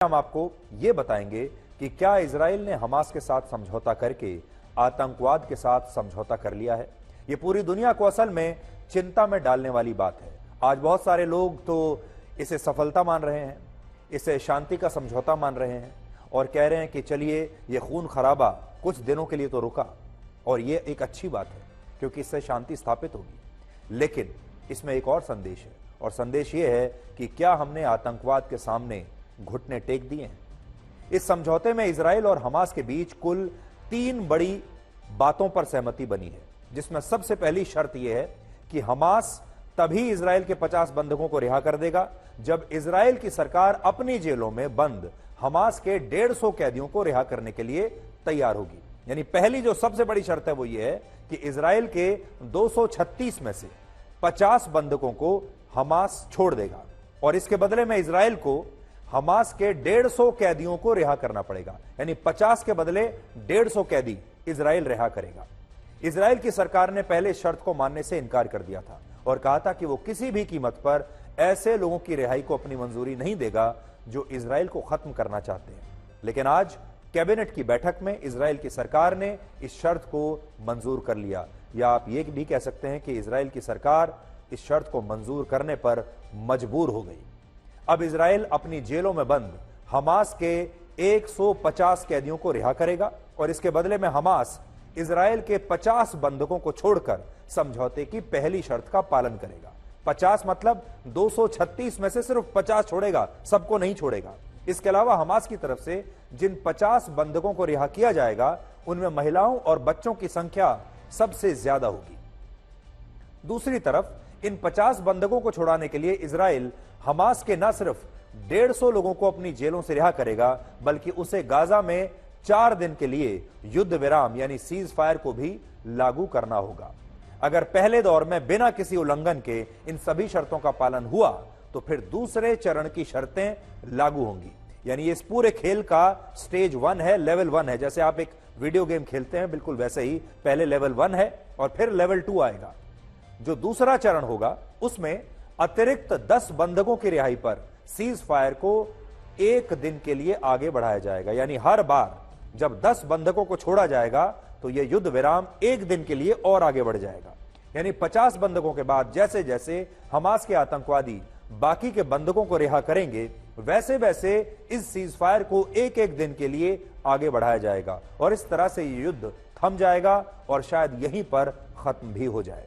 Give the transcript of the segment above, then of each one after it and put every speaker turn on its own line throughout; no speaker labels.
हम आपको ये बताएंगे कि क्या इजराइल ने हमास के साथ समझौता करके आतंकवाद के साथ समझौता कर लिया है। ये पूरी दुनिया को असल में चिंता में डालने वाली बात है। आज बहुत सारे लोग तो इसे सफलता मान रहे हैं, इसे शांति का समझौता मान रहे हैं और कह रहे हैं कि चलिए ये खून खराबा कुछ दिनों के लिए तो रुका और ये एक अच्छी बात है क्योंकि इससे शांति स्थापित होगी। लेकिन इसमें एक और संदेश है और संदेश ये है कि क्या हमने आतंकवाद के सामने घुटने टेक दिए हैं। इस समझौते में इजराइल और हमास के बीच कुल 3 बड़ी बातों पर सहमति बनी है, जिसमें सबसे पहली शर्त यह है कि हमास तभी इजराइल के 50 बंधकों को रिहा कर देगा जब इजराइल की सरकार अपनी जेलों में बंद हमास के 150 कैदियों को रिहा करने के लिए तैयार होगी। यानी पहली जो सबसे बड़ी शर्त है वो ये है कि इजराइल के 236 में से 50 बंधकों को हमास छोड़ देगा और इसके बदले में इजराइल को हमास के 150 कैदियों को रिहा करना पड़ेगा। यानी 50 के बदले 150 कैदी इजराइल रिहा करेगा। इजराइल की सरकार ने पहले शर्त को मानने से इनकार कर दिया था और कहा था कि वो किसी भी कीमत पर ऐसे लोगों की रिहाई को अपनी मंजूरी नहीं देगा जो इजराइल को खत्म करना चाहते हैं। लेकिन आज कैबिनेट की बैठक में इजराइल की सरकार ने इस शर्त को मंजूर कर लिया, या आप ये भी कह सकते हैं कि इजराइल की सरकार इस शर्त को मंजूर करने पर मजबूर हो गई। अब इजराइल अपनी जेलों में बंद हमास के 150 कैदियों को रिहा करेगा और इसके बदले में हमास इजराइल के 50 बंधकों को छोड़कर समझौते की पहली शर्त का पालन करेगा। 50 मतलब 236 में से सिर्फ 50 छोड़ेगा, सबको नहीं छोड़ेगा। इसके अलावा हमास की तरफ से जिन 50 बंधकों को रिहा किया जाएगा उनमें महिलाओं और बच्चों की संख्या सबसे ज्यादा होगी। दूसरी तरफ इन 50 बंधकों को छुड़ाने के लिए इजराइल हमास के न सिर्फ 150 लोगों को अपनी जेलों से रिहा करेगा बल्कि उसे गाजा में 4 दिन के लिए युद्ध विराम यानी सीज फायर को भी लागू करना होगा। अगर पहले दौर में बिना किसी उल्लंघन के इन सभी शर्तों का पालन हुआ तो फिर दूसरे चरण की शर्तें लागू होंगी। यानी इस पूरे खेल का स्टेज 1 है, लेवल 1 है। जैसे आप एक वीडियो गेम खेलते हैं बिल्कुल वैसे ही पहले लेवल 1 है और फिर लेवल 2 आएगा। जो दूसरा चरण होगा उसमें अतिरिक्त 10 बंधकों की रिहाई पर सीज फायर को 1 दिन के लिए आगे बढ़ाया जाएगा। यानी हर बार जब 10 बंधकों को छोड़ा जाएगा तो यह युद्ध विराम 1 दिन के लिए और आगे बढ़ जाएगा। यानी 50 बंधकों के बाद जैसे जैसे हमास के आतंकवादी बाकी के बंधकों को रिहा करेंगे वैसे वैसे इस सीज फायर को 1-1 दिन के लिए आगे बढ़ाया जाएगा और इस तरह से यह युद्ध थम जाएगा और शायद यहीं पर खत्म भी हो जाए।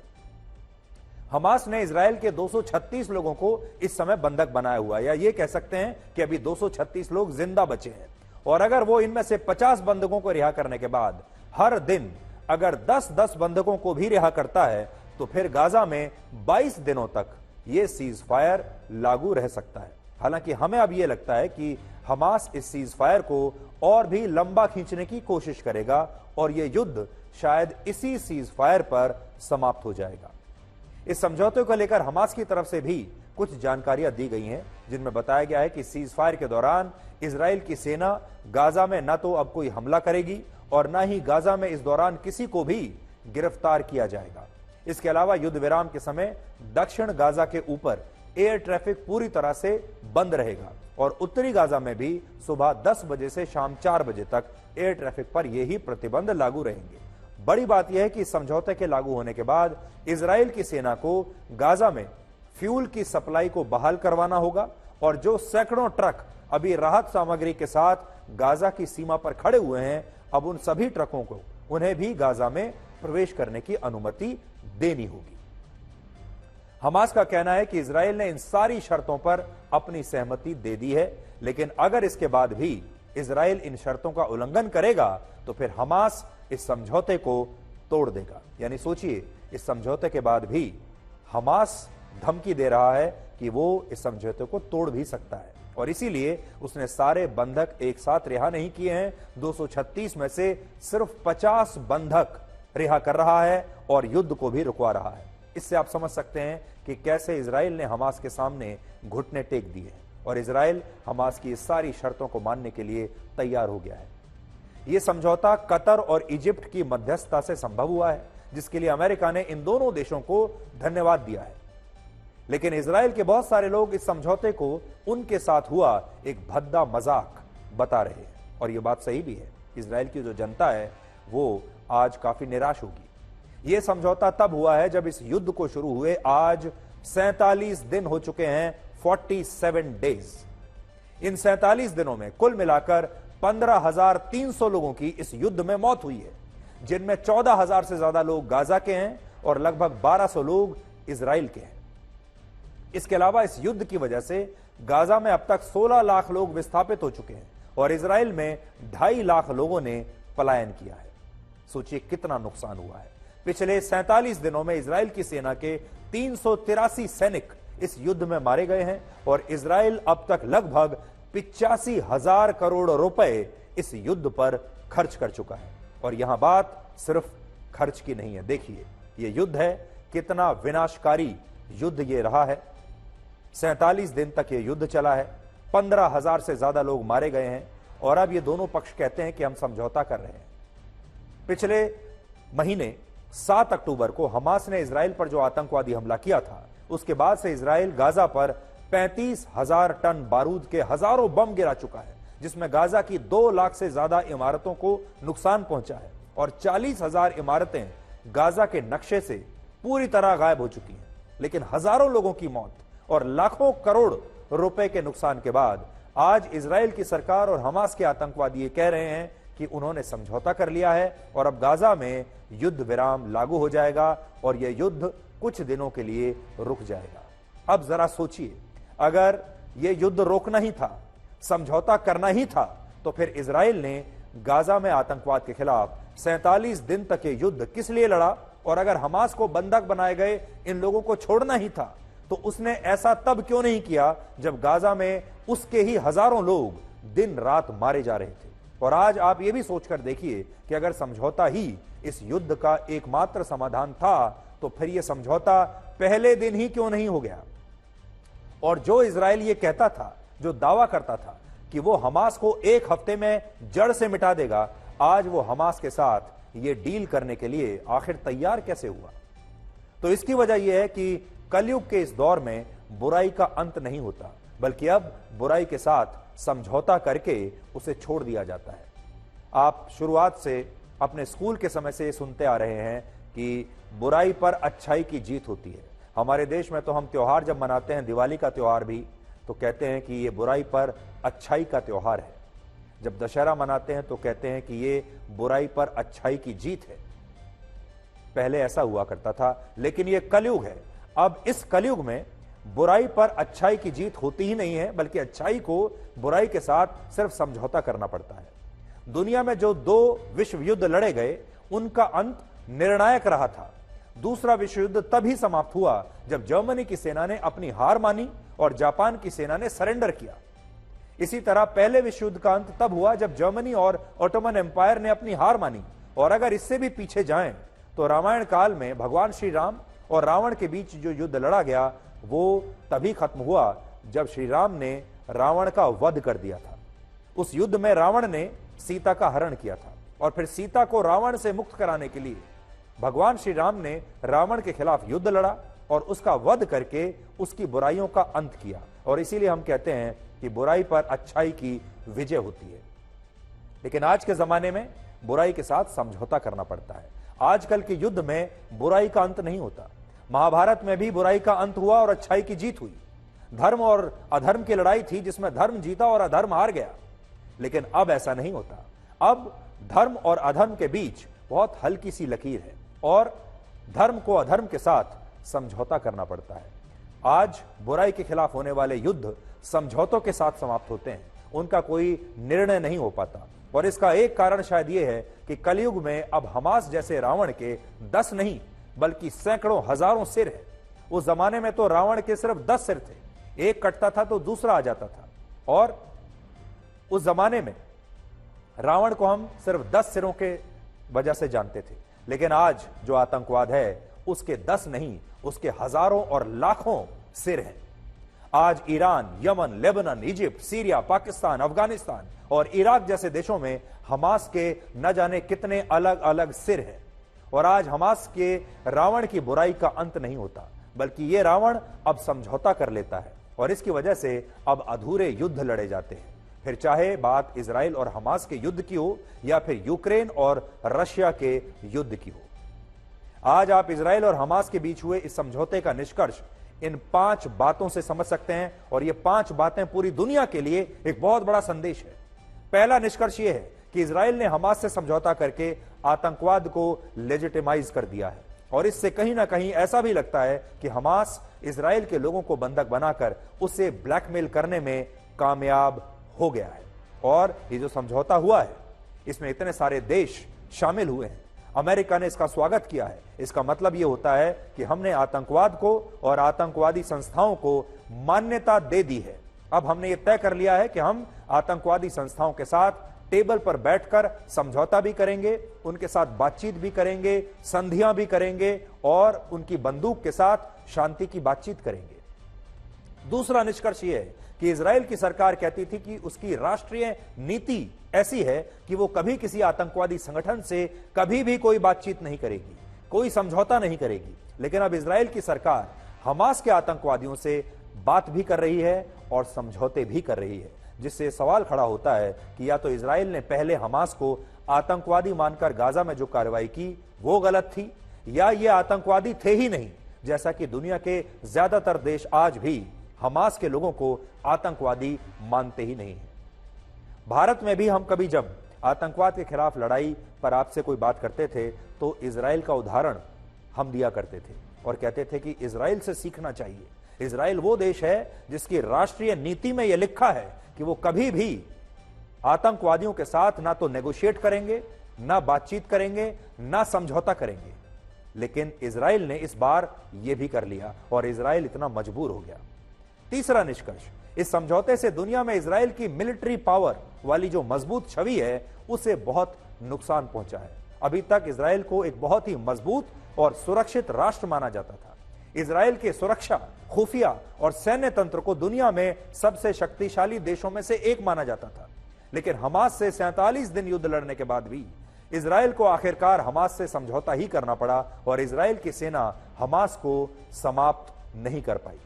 हमास ने इजराइल के 236 लोगों को इस समय बंधक बनाया हुआ है, या ये कह सकते हैं कि अभी 236 लोग जिंदा बचे हैं और अगर वो इनमें से 50 बंधकों को रिहा करने के बाद हर दिन अगर 10-10 बंधकों को भी रिहा करता है तो फिर गाजा में 22 दिनों तक ये सीज फायर लागू रह सकता है। हालांकि हमें अब यह लगता है कि हमास इस सीज फायर को और भी लंबा खींचने की कोशिश करेगा और यह युद्ध शायद इसी सीज फायर पर समाप्त हो जाएगा। इस समझौते को लेकर हमास की तरफ से भी कुछ जानकारियां दी गई हैं जिनमें बताया गया है कि सीज फायर के दौरान इजराइल की सेना गाजा में न तो अब कोई हमला करेगी और न ही गाजा में इस दौरान किसी को भी गिरफ्तार किया जाएगा। इसके अलावा युद्ध विराम के समय दक्षिण गाजा के ऊपर एयर ट्रैफिक पूरी तरह से बंद रहेगा और उत्तरी गाजा में भी सुबह 10 बजे से शाम 4 बजे तक एयर ट्रैफिक पर यही प्रतिबंध लागू रहेंगे। बड़ी बात यह है कि समझौते के लागू होने के बाद इजराइल की सेना को गाजा में फ्यूल की सप्लाई को बहाल करवाना होगा और जो सैकड़ों ट्रक अभी राहत सामग्री के साथ गाजा की सीमा पर खड़े हुए हैं अब उन सभी ट्रकों को उन्हें भी गाजा में प्रवेश करने की अनुमति देनी होगी। हमास का कहना है कि इजराइल ने इन सारी शर्तों पर अपनी सहमति दे दी है, लेकिन अगर इसके बाद भी इजराइल इन शर्तों का उल्लंघन करेगा तो फिर हमास इस समझौते को तोड़ देगा। यानी सोचिए, इस समझौते के बाद भी हमास धमकी दे रहा है कि वो इस समझौते को तोड़ भी सकता है और इसीलिए उसने सारे बंधक एक साथ रिहा नहीं किए हैं। 236 में से सिर्फ 50 बंधक रिहा कर रहा है और युद्ध को भी रुकवा रहा है। इससे आप समझ सकते हैं कि कैसे इजराइल ने हमास के सामने घुटने टेक दिए हैं और इजराइल हमास की सारी शर्तों को मानने के लिए तैयार हो गया है। यह समझौता कतर और इजिप्ट की मध्यस्थता से संभव हुआ है, जिसके लिए अमेरिका ने इन दोनों देशों को धन्यवाद दिया है। लेकिन इजराइल के बहुत सारे लोग इस समझौते को उनके साथ हुआ एक भद्दा मजाक बता रहे हैं, और यह बात सही भी है। इजराइल की जो जनता है वो आज काफी निराश होगी। यह समझौता तब हुआ है जब इस युद्ध को शुरू हुए आज 47 दिन हो चुके हैं, 47 डेज। इन 47 दिनों में कुल मिलाकर 15,300 लोगों की इस युद्ध में मौत हुई है, जिनमें 14,000 से ज्यादा लोग गाजा के हैं और लगभग 1,200 लोग इजराइल के हैं। इसके अलावा इस युद्ध की वजह से गाजा में अब तक 16 लाख लोग विस्थापित हो चुके हैं और इजराइल में 2.5 लाख लोगों ने पलायन किया है। सोचिए कितना नुकसान हुआ है। पिछले 47 दिनों में इजराइल की सेना के 383 सैनिक इस युद्ध में मारे गए हैं और इजराइल अब तक लगभग 85,000 करोड़ रुपए इस युद्ध पर खर्च कर चुका है। और यहां बात सिर्फ खर्च की नहीं है। देखिए यह युद्ध है, कितना विनाशकारी युद्ध ये रहा है। 47 दिन तक यह युद्ध चला है, 15,000 से ज्यादा लोग मारे गए हैं और अब ये दोनों पक्ष कहते हैं कि हम समझौता कर रहे हैं। पिछले महीने 7 अक्टूबर को हमास ने इजराइल पर जो आतंकवादी हमला किया था, उसके बाद से इजराइल गाजा पर 35,000 टन बारूद के हजारों बम गिरा चुका है, जिसमें गाजा की 2 लाख से ज्यादा इमारतों को नुकसान पहुंचा है और 40,000 इमारतें गाजा के नक्शे से पूरी तरह गायब हो चुकी हैं। लेकिन हजारों लोगों की मौत और लाखों करोड़ रुपए के नुकसान के बाद आज इजराइल की सरकार और हमास के आतंकवादी ये कह रहे हैं कि उन्होंने समझौता कर लिया है और अब गाजा में युद्ध विराम लागू हो जाएगा और यह युद्ध कुछ दिनों के लिए रुक जाएगा। अब जरा सोचिए, अगर यह युद्ध रोकना ही था, समझौता करना ही था, तो फिर इजराइल ने गाजा में आतंकवाद के खिलाफ 47 दिन तक यह युद्ध किस लिए लड़ा? और अगर हमास को बंधक बनाए गए इन लोगों को छोड़ना ही था, तो उसने ऐसा तब क्यों नहीं किया जब गाजा में उसके ही हजारों लोग दिन रात मारे जा रहे थे? और आज आप ये भी सोचकर देखिए कि अगर समझौता ही इस युद्ध का एकमात्र समाधान था, तो फिर यह समझौता पहले दिन ही क्यों नहीं हो गया? और जो इजराइल ये कहता था, जो दावा करता था कि वो हमास को 1 हफ्ते में जड़ से मिटा देगा, आज वो हमास के साथ ये डील करने के लिए आखिर तैयार कैसे हुआ? तो इसकी वजह यह है कि कलयुग के इस दौर में बुराई का अंत नहीं होता, बल्कि अब बुराई के साथ समझौता करके उसे छोड़ दिया जाता है। आप शुरुआत से अपने स्कूल के समय से सुनते आ रहे हैं कि बुराई पर अच्छाई की जीत होती है। हमारे देश में तो हम त्योहार जब मनाते हैं, दिवाली का त्योहार भी, तो कहते हैं कि ये बुराई पर अच्छाई का त्योहार है। जब दशहरा मनाते हैं तो कहते हैं कि ये बुराई पर अच्छाई की जीत है। पहले ऐसा हुआ करता था, लेकिन ये कलयुग है। अब इस कलयुग में बुराई पर अच्छाई की जीत होती ही नहीं है, बल्कि अच्छाई को बुराई के साथ सिर्फ समझौता करना पड़ता है। दुनिया में जो 2 विश्व युद्ध लड़े गए, उनका अंत निर्णायक रहा था। दूसरा विश्व युद्ध तभी समाप्त हुआ जब जर्मनी की सेना ने अपनी हार मानी और जापान की सेना ने सरेंडर किया। इसी तरह पहले विश्व युद्ध का अंत तब हुआ जब जर्मनी और ऑटोमन एम्पायर ने अपनी हार मानी। और अगर इससे भी पीछे जाएं तो रामायण काल में भगवान श्री राम और रावण के बीच जो युद्ध लड़ा गया, वो तभी खत्म हुआ जब श्री राम ने रावण का वध कर दिया था। उस युद्ध में रावण ने सीता का हरण किया था और फिर सीता को रावण से मुक्त कराने के लिए भगवान श्री राम ने रावण के खिलाफ युद्ध लड़ा और उसका वध करके उसकी बुराइयों का अंत किया। और इसीलिए हम कहते हैं कि बुराई पर अच्छाई की विजय होती है। लेकिन आज के जमाने में बुराई के साथ समझौता करना पड़ता है। आजकल के युद्ध में बुराई का अंत नहीं होता। महाभारत में भी बुराई का अंत हुआ और अच्छाई की जीत हुई। धर्म और अधर्म की लड़ाई थी जिसमें धर्म जीता और अधर्म हार गया। लेकिन अब ऐसा नहीं होता। अब धर्म और अधर्म के बीच बहुत हल्की सी लकीर है और धर्म को अधर्म के साथ समझौता करना पड़ता है। आज बुराई के खिलाफ होने वाले युद्ध समझौतों के साथ समाप्त होते हैं, उनका कोई निर्णय नहीं हो पाता। और इसका एक कारण शायद यह है कि कलयुग में अब हमास जैसे रावण के 10 नहीं बल्कि सैकड़ों हजारों सिर है। उस जमाने में तो रावण के सिर्फ 10 सिर थे, एक कटता था तो दूसरा आ जाता था। और उस जमाने में रावण को हम सिर्फ 10 सिरों के वजह से जानते थे। लेकिन आज जो आतंकवाद है उसके 10 नहीं, उसके हजारों और लाखों सिर हैं। आज Iran, Yemen, Lebanon, Egypt, Syria, Pakistan, Afghanistan और इराक जैसे देशों में हमास के न जाने कितने अलग अलग सिर हैं। और आज हमास के रावण की बुराई का अंत नहीं होता, बल्कि ये रावण अब समझौता कर लेता है और इसकी वजह से अब अधूरे युद्ध लड़े जाते हैं। फिर चाहे बात इजराइल और हमास के युद्ध की हो या फिर यूक्रेन और रशिया के युद्ध की हो। आज आप इजराइल और हमास के बीच हुए इस समझौते का निष्कर्ष इन 5 बातों से समझ सकते हैं और ये 5 बातें पूरी दुनिया के लिए एक बहुत बड़ा संदेश है। पहला निष्कर्ष यह है कि इजराइल ने हमास से समझौता करके आतंकवाद को लेजिटिमाइज कर दिया है और इससे कहीं ना कहीं ऐसा भी लगता है कि हमास इजराइल के लोगों को बंधक बनाकर उसे ब्लैकमेल करने में कामयाब हो गया है। और ये जो समझौता हुआ है इसमें इतने सारे देश शामिल हुए हैं, अमेरिका ने इसका स्वागत किया है। इसका मतलब यह होता है कि हमने आतंकवाद को और आतंकवादी संस्थाओं को मान्यता दे दी है। अब हमने यह तय कर लिया है कि हम आतंकवादी संस्थाओं के साथ टेबल पर बैठकर समझौता भी करेंगे, उनके साथ बातचीत भी करेंगे, संधियां भी करेंगे और उनकी बंदूक के साथ शांति की बातचीत करेंगे। दूसरा निष्कर्ष यह है कि इजराइल की सरकार कहती थी कि उसकी राष्ट्रीय नीति ऐसी है कि वो कभी किसी आतंकवादी संगठन से कभी भी कोई बातचीत नहीं करेगी, कोई समझौता नहीं करेगी। लेकिन अब इजराइल की सरकार हमास के आतंकवादियों से बात भी कर रही है और समझौते भी कर रही है, जिससे सवाल खड़ा होता है कि या तो इजराइल ने पहले हमास को आतंकवादी मानकर गाजा में जो कार्रवाई की वो गलत थी, या ये आतंकवादी थे ही नहीं, जैसा कि दुनिया के ज्यादातर देश आज भी हमास के लोगों को आतंकवादी मानते ही नहीं है। भारत में भी हम कभी जब आतंकवाद के खिलाफ लड़ाई पर आपसे कोई बात करते थे तो इजराइल का उदाहरण हम दिया करते थे और कहते थे कि इजराइल से सीखना चाहिए। इजराइल वो देश है जिसकी राष्ट्रीय नीति में यह लिखा है कि वो कभी भी आतंकवादियों के साथ ना तो नेगोशिएट करेंगे, ना बातचीत करेंगे, ना समझौता करेंगे। लेकिन इजराइल ने इस बार यह भी कर लिया और इजराइल इतना मजबूर हो गया। तीसरा निष्कर्ष, इस समझौते से दुनिया में इजराइल की मिलिट्री पावर वाली जो मजबूत छवि है उसे बहुत नुकसान पहुंचा है। अभी तक इजराइल को एक बहुत ही मजबूत और सुरक्षित राष्ट्र माना जाता था। इजराइल के सुरक्षा, खुफिया और सैन्य तंत्र को दुनिया में सबसे शक्तिशाली देशों में से एक माना जाता था। लेकिन हमास से 47 दिन युद्ध लड़ने के बाद भी इजराइल को आखिरकार हमास से समझौता ही करना पड़ा और इजराइल की सेना हमास को समाप्त नहीं कर पाई।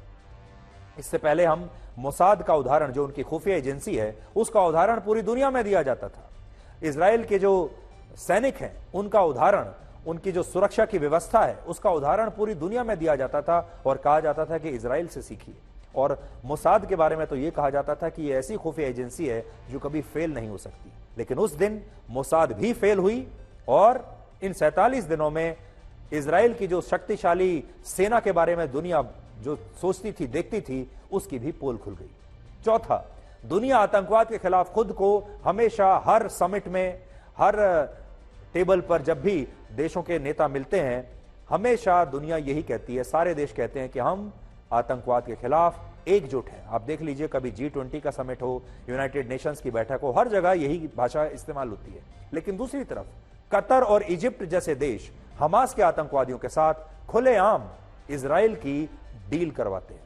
इससे पहले हम मोसाद का उदाहरण, जो उनकी खुफिया एजेंसी है, उसका उदाहरण पूरी दुनिया में दिया जाता था। इजराइल के जो सैनिक हैं उनका उदाहरण, उनकी जो सुरक्षा की व्यवस्था है उसका उदाहरण पूरी दुनिया में दिया जाता था और कहा जाता था कि इजराइल से सीखिए। और मोसाद के बारे में तो यह कहा जाता था कि यह ऐसी खुफिया एजेंसी है जो कभी फेल नहीं हो सकती। लेकिन उस दिन मोसाद भी फेल हुई और इन 47 दिनों में इजराइल की जो शक्तिशाली सेना के बारे में दुनिया जो सोचती थी, देखती थी, उसकी भी पोल खुल गई। चौथा, दुनिया आतंकवाद के खिलाफ खुद को हमेशा हर समिट में, हर टेबल पर जब भी देशों के नेता मिलते हैं, हमेशा दुनिया यही कहती है, सारे देश कहते हैं कि हम आतंकवाद के खिलाफ एकजुट हैं। आप देख लीजिए, कभी G20 का समिट हो, यूनाइटेड नेशंस की बैठक हो, हर जगह यही भाषा इस्तेमाल होती है। लेकिन दूसरी तरफ कतर और इजिप्ट जैसे देश हमास के आतंकवादियों के साथ खुलेआम इजराइल की डील करवाते हैं।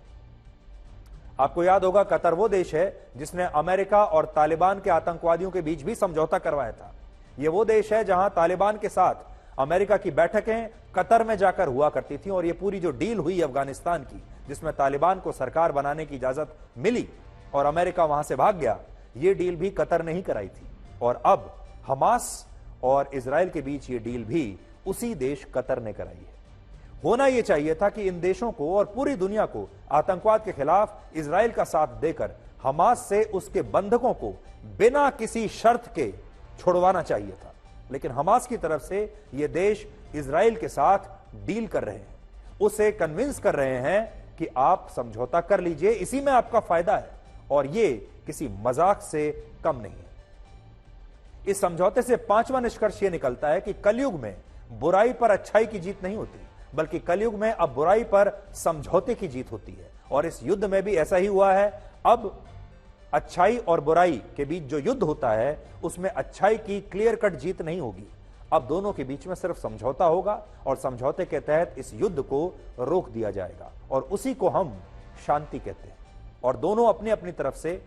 आपको याद होगा, कतर वो देश है जिसने अमेरिका और तालिबान के आतंकवादियों के बीच भी समझौता करवाया था। यह वो देश है जहां तालिबान के साथ अमेरिका की बैठकें कतर में जाकर हुआ करती थी और यह पूरी जो डील हुई अफगानिस्तान की, जिसमें तालिबान को सरकार बनाने की इजाजत मिली और अमेरिका वहां से भाग गया, यह डील भी कतर ने ही कराई थी। और अब हमास और इजराइल के बीच यह डील भी उसी देश कतर ने कराई है। होना यह चाहिए था कि इन देशों को और पूरी दुनिया को आतंकवाद के खिलाफ इजराइल का साथ देकर हमास से उसके बंधकों को बिना किसी शर्त के छुड़वाना चाहिए था। लेकिन हमास की तरफ से ये देश इजराइल के साथ डील कर रहे हैं, उसे कन्विंस कर रहे हैं कि आप समझौता कर लीजिए, इसी में आपका फायदा है और ये किसी मजाक से कम नहीं है। इस समझौते से पांचवा निष्कर्ष यह निकलता है कि कलयुग में बुराई पर अच्छाई की जीत नहीं होती, बल्कि कलयुग में अब बुराई पर समझौते की जीत होती है। और इस युद्ध में भी ऐसा ही हुआ है। अब अच्छाई और बुराई के बीच जो युद्ध होता है उसमें अच्छाई की क्लियर कट जीत नहीं होगी। अब दोनों के बीच में सिर्फ समझौता होगा और समझौते के तहत इस युद्ध को रोक दिया जाएगा और उसी को हम शांति कहते हैं। और दोनों अपनी अपनी तरफ से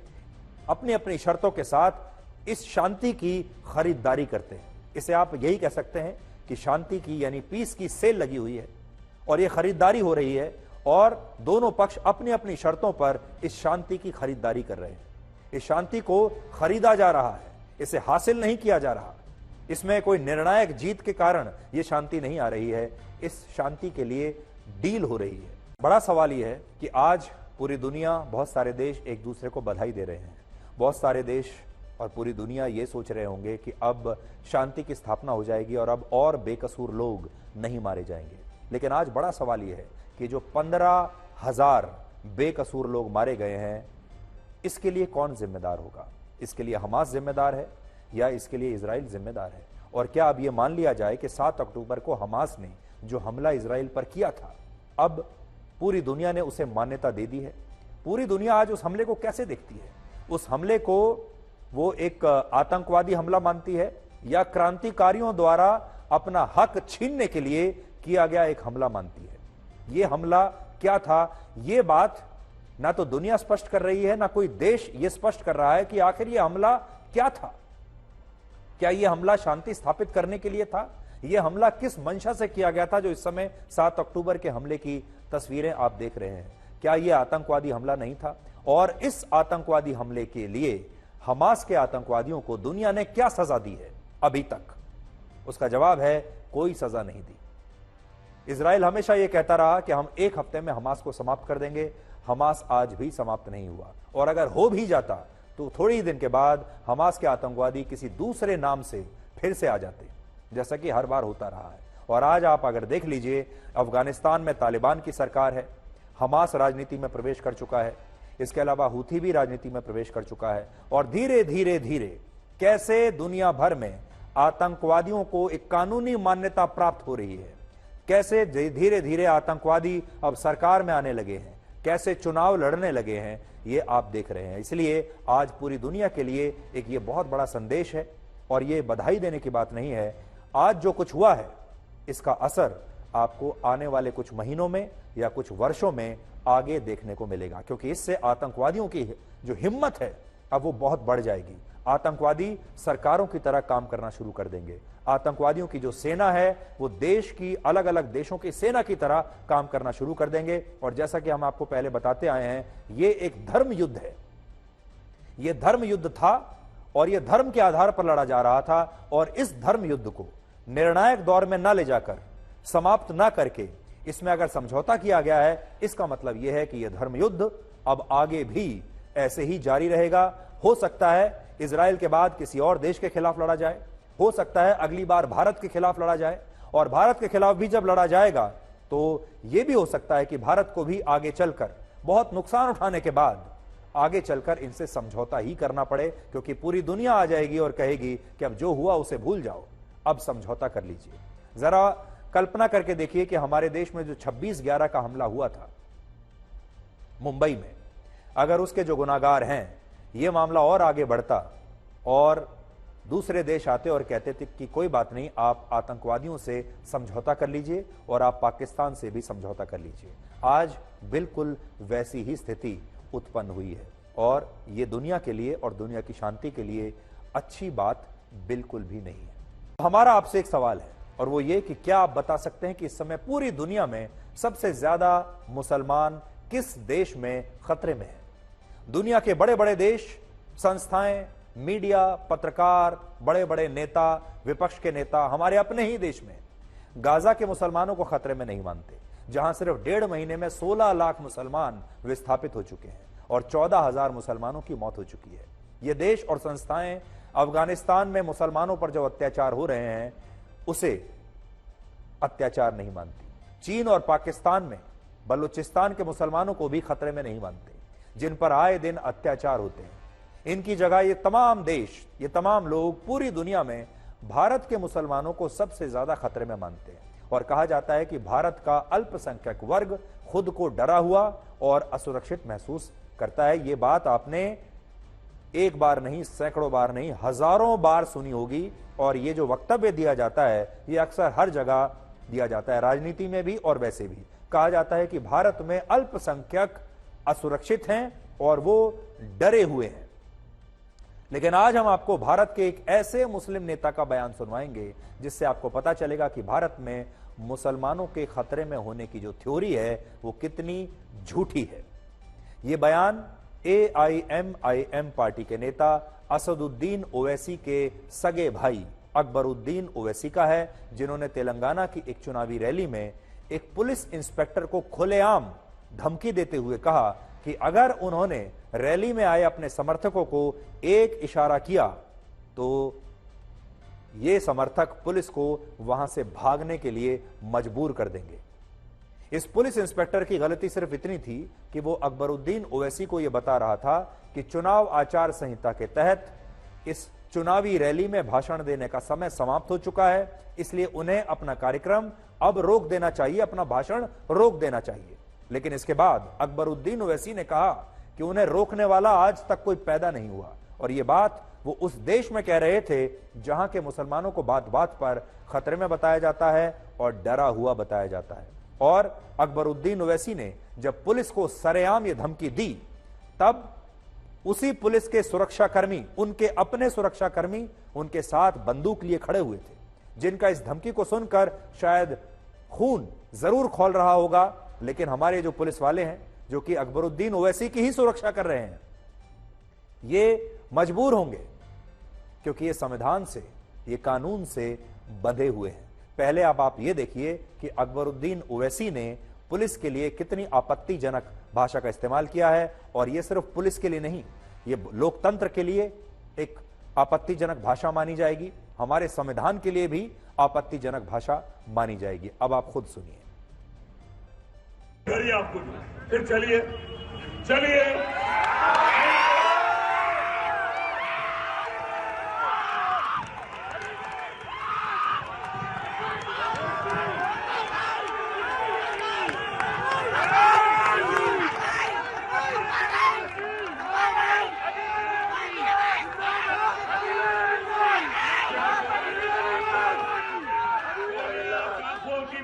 अपनी अपनी शर्तों के साथ इस शांति की खरीदारी करते हैं। इसे आप यही कह सकते हैं कि शांति की यानी पीस की सेल लगी हुई है और यह खरीदारी हो रही है और दोनों पक्ष अपनी अपनी शर्तों पर इस शांति की खरीदारी कर रहे हैं। इस शांति को खरीदा जा रहा है, इसे हासिल नहीं किया जा रहा। इसमें कोई निर्णायक जीत के कारण यह शांति नहीं आ रही है, इस शांति के लिए डील हो रही है। बड़ा सवाल यह है कि आज पूरी दुनिया, बहुत सारे देश एक दूसरे को बधाई दे रहे हैं। बहुत सारे देश और पूरी दुनिया ये सोच रहे होंगे कि अब शांति की स्थापना हो जाएगी और अब और बेकसूर लोग नहीं मारे जाएंगे। लेकिन आज बड़ा सवाल यह है कि जो 15,000 बेकसूर लोग मारे गए हैं, इसके लिए कौन जिम्मेदार होगा? इसके लिए हमास जिम्मेदार है या इसके लिए इजराइल जिम्मेदार है? और क्या अब यह मान लिया जाए कि 7 अक्टूबर को हमास ने जो हमला इजराइल पर किया था, अब पूरी दुनिया ने उसे मान्यता दे दी है? पूरी दुनिया आज उस हमले को कैसे देखती है? उस हमले को वो एक आतंकवादी हमला मानती है या क्रांतिकारियों द्वारा अपना हक छीनने के लिए किया गया एक हमला मानती है? ये हमला क्या था, ये बात ना तो दुनिया स्पष्ट कर रही है, ना कोई देश ये स्पष्ट कर रहा है कि आखिर ये हमला क्या था। क्या यह हमला शांति स्थापित करने के लिए था? यह हमला किस मंशा से किया गया था? जो इस समय 7 अक्टूबर के हमले की तस्वीरें आप देख रहे हैं, क्या यह आतंकवादी हमला नहीं था? और इस आतंकवादी हमले के लिए हमास के आतंकवादियों को दुनिया ने क्या सजा दी है अभी तक? उसका जवाब है, कोई सजा नहीं दी। इजराइल हमेशा यह कहता रहा कि हम 1 हफ्ते में हमास को समाप्त कर देंगे। हमास आज भी समाप्त नहीं हुआ, और अगर हो भी जाता तो थोड़ी ही दिन के बाद हमास के आतंकवादी किसी दूसरे नाम से फिर से आ जाते, जैसा कि हर बार होता रहा है। और आज आप अगर देख लीजिए, अफगानिस्तान में तालिबान की सरकार है, हमास राजनीति में प्रवेश कर चुका है, इसके अलावा हूथी भी राजनीति में प्रवेश कर चुका है, और धीरे धीरे धीरे कैसे दुनिया भर में आतंकवादियों को एक कानूनी मान्यता प्राप्त हो रही है, कैसे धीरे धीरे आतंकवादी अब सरकार में आने लगे हैं, कैसे चुनाव लड़ने लगे हैं, ये आप देख रहे हैं। इसलिए आज पूरी दुनिया के लिए एक ये बहुत बड़ा संदेश है, और ये बधाई देने की बात नहीं है। आज जो कुछ हुआ है, इसका असर आपको आने वाले कुछ महीनों में या कुछ वर्षों में आगे देखने को मिलेगा, क्योंकि इससे आतंकवादियों की जो हिम्मत है अब वो बहुत बढ़ जाएगी। आतंकवादी सरकारों की तरह काम करना शुरू कर देंगे। आतंकवादियों की जो सेना है वो देश की, अलग अलग देशों की सेना की तरह काम करना शुरू कर देंगे। और जैसा कि हम आपको पहले बताते आए हैं, ये एक धर्म युद्ध है। ये धर्म युद्ध था और ये धर्म के आधार पर लड़ा जा रहा था, और इस धर्म युद्ध को निर्णायक दौर में न ले जाकर, समाप्त ना करके इसमें अगर समझौता किया गया है, इसका मतलब यह है कि यह धर्म युद्ध अब आगे भी ऐसे ही जारी रहेगा। हो सकता है इजराइल के बाद किसी और देश के खिलाफ लड़ा जाए, हो सकता है अगली बार भारत के खिलाफ लड़ा जाए, और भारत के खिलाफ भी जब लड़ा जाएगा तो यह भी हो सकता है कि भारत को भी आगे चलकर, बहुत नुकसान उठाने के बाद, आगे चलकर इनसे समझौता ही करना पड़े, क्योंकि पूरी दुनिया आ जाएगी और कहेगी कि अब जो हुआ उसे भूल जाओ, अब समझौता कर लीजिए। जरा कल्पना करके देखिए कि हमारे देश में जो 26/11 का हमला हुआ था मुंबई में, अगर उसके जो गुनाहगार हैं, यह मामला और आगे बढ़ता और दूसरे देश आते और कहते थे कि कोई बात नहीं, आप आतंकवादियों से समझौता कर लीजिए और आप पाकिस्तान से भी समझौता कर लीजिए। आज बिल्कुल वैसी ही स्थिति उत्पन्न हुई है, और यह दुनिया के लिए और दुनिया की शांति के लिए अच्छी बात बिल्कुल भी नहीं है। हमारा आपसे एक सवाल है, और वो ये कि क्या आप बता सकते हैं कि इस समय पूरी दुनिया में सबसे ज्यादा मुसलमान किस देश में खतरे में है? दुनिया के बड़े बड़े देश, संस्थाएं, मीडिया, पत्रकार, बड़े बड़े नेता, विपक्ष के नेता हमारे अपने ही देश में गाजा के मुसलमानों को खतरे में नहीं मानते, जहां सिर्फ 1.5 महीने में 16 लाख मुसलमान विस्थापित हो चुके हैं और 14,000 मुसलमानों की मौत हो चुकी है। ये देश और संस्थाएं अफगानिस्तान में मुसलमानों पर जो अत्याचार हो रहे हैं उसे अत्याचार नहीं मानती। चीन और पाकिस्तान में बलूचिस्तान के मुसलमानों को भी खतरे में नहीं मानते, जिन पर आए दिन अत्याचार होते हैं। इनकी जगह ये तमाम देश, ये तमाम लोग पूरी दुनिया में भारत के मुसलमानों को सबसे ज्यादा खतरे में मानते हैं, और कहा जाता है कि भारत का अल्पसंख्यक वर्ग खुद को डरा हुआ और असुरक्षित महसूस करता है। ये बात आपने एक बार नहीं, सैकड़ों बार नहीं, हजारों बार सुनी होगी, और ये जो वक्तव्य दिया जाता है ये अक्सर हर जगह दिया जाता है, राजनीति में भी और वैसे भी। कहा जाता है कि भारत में अल्पसंख्यक असुरक्षित हैं और वो डरे हुए हैं। लेकिन आज हम आपको भारत के एक ऐसे मुस्लिम नेता का बयान सुनवाएंगे जिससे आपको पता चलेगा कि भारत में मुसलमानों के खतरे में होने की जो थ्योरी है वो कितनी झूठी है। ये बयान AIMIM पार्टी के नेता असदुद्दीन ओवैसी के सगे भाई अकबरुद्दीन ओवैसी का है, जिन्होंने तेलंगाना की एक चुनावी रैली में एक पुलिस इंस्पेक्टर को खुलेआम धमकी देते हुए कहा कि अगर उन्होंने रैली में आए अपने समर्थकों को एक इशारा किया तो ये समर्थक पुलिस को वहां से भागने के लिए मजबूर कर देंगे। इस पुलिस इंस्पेक्टर की गलती सिर्फ इतनी थी कि वो अकबरुद्दीन ओवैसी को यह बता रहा था कि चुनाव आचार संहिता के तहत इस चुनावी रैली में भाषण देने का समय समाप्त हो चुका है, इसलिए उन्हें अपना कार्यक्रम अब रोक देना चाहिए, अपना भाषण रोक देना चाहिए। लेकिन इसके बाद अकबरुद्दीन ओवैसी ने कहा कि उन्हें रोकने वाला आज तक कोई पैदा नहीं हुआ, और यह बात वो उस देश में कह रहे थे जहां के मुसलमानों को बात बात पर खतरे में बताया जाता है और डरा हुआ बताया जाता है। और अकबरुद्दीन ओवैसी ने जब पुलिस को सरेआम ये धमकी दी, तब उसी पुलिस के सुरक्षाकर्मी, उनके अपने सुरक्षाकर्मी उनके साथ बंदूक लिए खड़े हुए थे, जिनका इस धमकी को सुनकर शायद खून जरूर खौल रहा होगा। लेकिन हमारे जो पुलिस वाले हैं जो कि अकबरुद्दीन ओवैसी की ही सुरक्षा कर रहे हैं, ये मजबूर होंगे, क्योंकि ये संविधान से, ये कानून से बंधे हुए हैं। पहले आप ये देखिए कि अकबरुद्दीन ओवैसी ने पुलिस के लिए कितनी आपत्तिजनक भाषा का इस्तेमाल किया है, और ये सिर्फ पुलिस के लिए नहीं, ये लोकतंत्र के लिए एक आपत्तिजनक भाषा मानी जाएगी, हमारे संविधान के लिए भी आपत्तिजनक भाषा मानी जाएगी। अब आप खुद सुनिए।
आपको फिर चलिए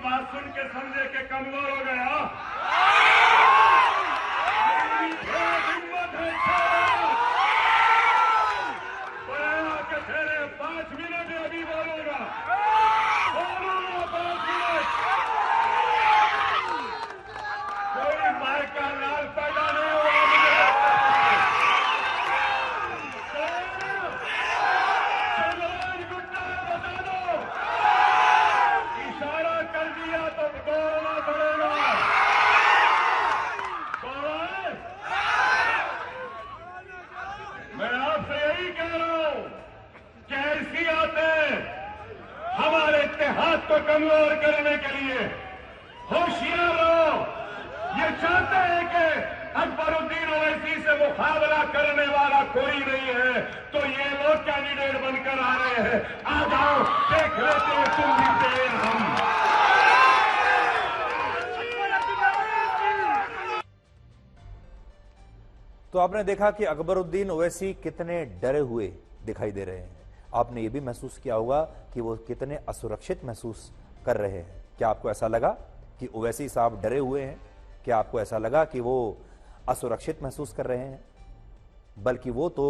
बात सुन के समझे के कमजोर हो गया। हिम्मत है कि तेरे 5 मिनट अभी बोलूंगा 5 मिनट। कोई मार का लाल पैदा नहीं हुआ मुझे। गुड्डा बता दो, इशारा कर दिया तो दौड़ना पड़ेगा। मैं आपसे यही कह रहा हूं कि ऐसी आते हमारे इत्तेहाद को कमजोर करने के लिए होशियार रहो। ये चाहते हैं कि अकबरुद्दीन ओवैसी से मुकाबला करने वाला कोई नहीं है, तो ये लोग कैंडिडेट बनकर आ रहे हैं। आ जाओ, देख लेते हैं तुम जीते हम।
तो आपने देखा कि अकबरुद्दीन ओवैसी कितने डरे हुए दिखाई दे रहे हैं। आपने ये भी महसूस किया होगा कि वो कितने असुरक्षित महसूस कर रहे हैं। क्या आपको ऐसा लगा कि ओवैसी साहब डरे हुए हैं? क्या आपको ऐसा लगा कि वो असुरक्षित महसूस कर रहे हैं? बल्कि वो तो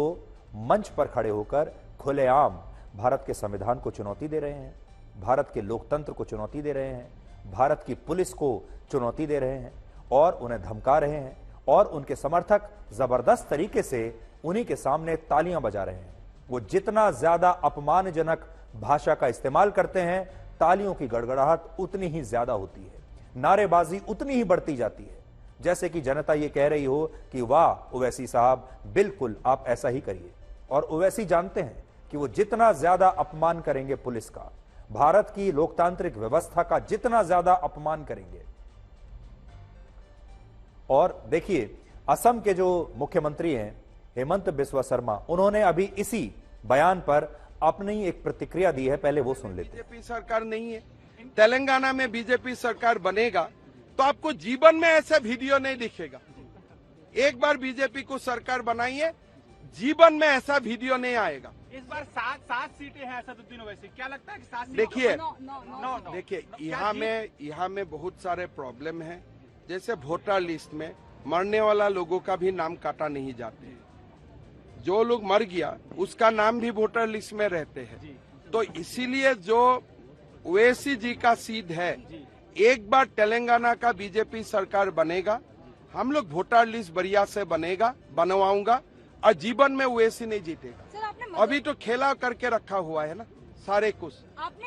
मंच पर खड़े होकर खुलेआम भारत के संविधान को चुनौती दे रहे हैं, भारत के लोकतंत्र को चुनौती दे रहे हैं, भारत की पुलिस को चुनौती दे रहे हैं और उन्हें धमका रहे हैं, और उनके समर्थक जबरदस्त तरीके से उन्हीं के सामने तालियां बजा रहे हैं। वो जितना ज्यादा अपमानजनक भाषा का इस्तेमाल करते हैं, तालियों की गड़गड़ाहट उतनी ही ज्यादा होती है, नारेबाजी उतनी ही बढ़ती जाती है, जैसे कि जनता ये कह रही हो कि वाह ओवैसी साहब, बिल्कुल आप ऐसा ही करिए। और ओवैसी जानते हैं कि वो जितना ज्यादा अपमान करेंगे पुलिस का, भारत की लोकतांत्रिक व्यवस्था का जितना ज्यादा अपमान करेंगे। और देखिए, असम के जो मुख्यमंत्री हैं हेमंत बिस्वा शर्मा, उन्होंने अभी इसी बयान पर अपनी एक प्रतिक्रिया दी है, पहले वो सुन लेते हैं।
बीजेपी सरकार नहीं है, तेलंगाना में बीजेपी सरकार बनेगा तो आपको जीवन में ऐसा वीडियो नहीं दिखेगा। एक बार बीजेपी को सरकार बनाइए, जीवन में ऐसा वीडियो नहीं आएगा।
इस बार 7 सीटें हैं असदुद्दीन ओवैसी, क्या लगता है कि 7
देखिए यहाँ में बहुत सारे प्रॉब्लम है। जैसे वोटर लिस्ट में मरने वाला लोगों का भी नाम काटा नहीं जाते हैं, जो लोग मर गया उसका नाम भी वोटर लिस्ट में रहते हैं। तो इसीलिए जो ओवैसी जी का सीध है, एक बार तेलंगाना का बीजेपी सरकार बनेगा, हम लोग वोटर लिस्ट बढ़िया से बनवाऊंगा और जीवन में ओवैसी नहीं जीतेगा। अभी तो खेला करके रखा हुआ है ना सारे कुछ,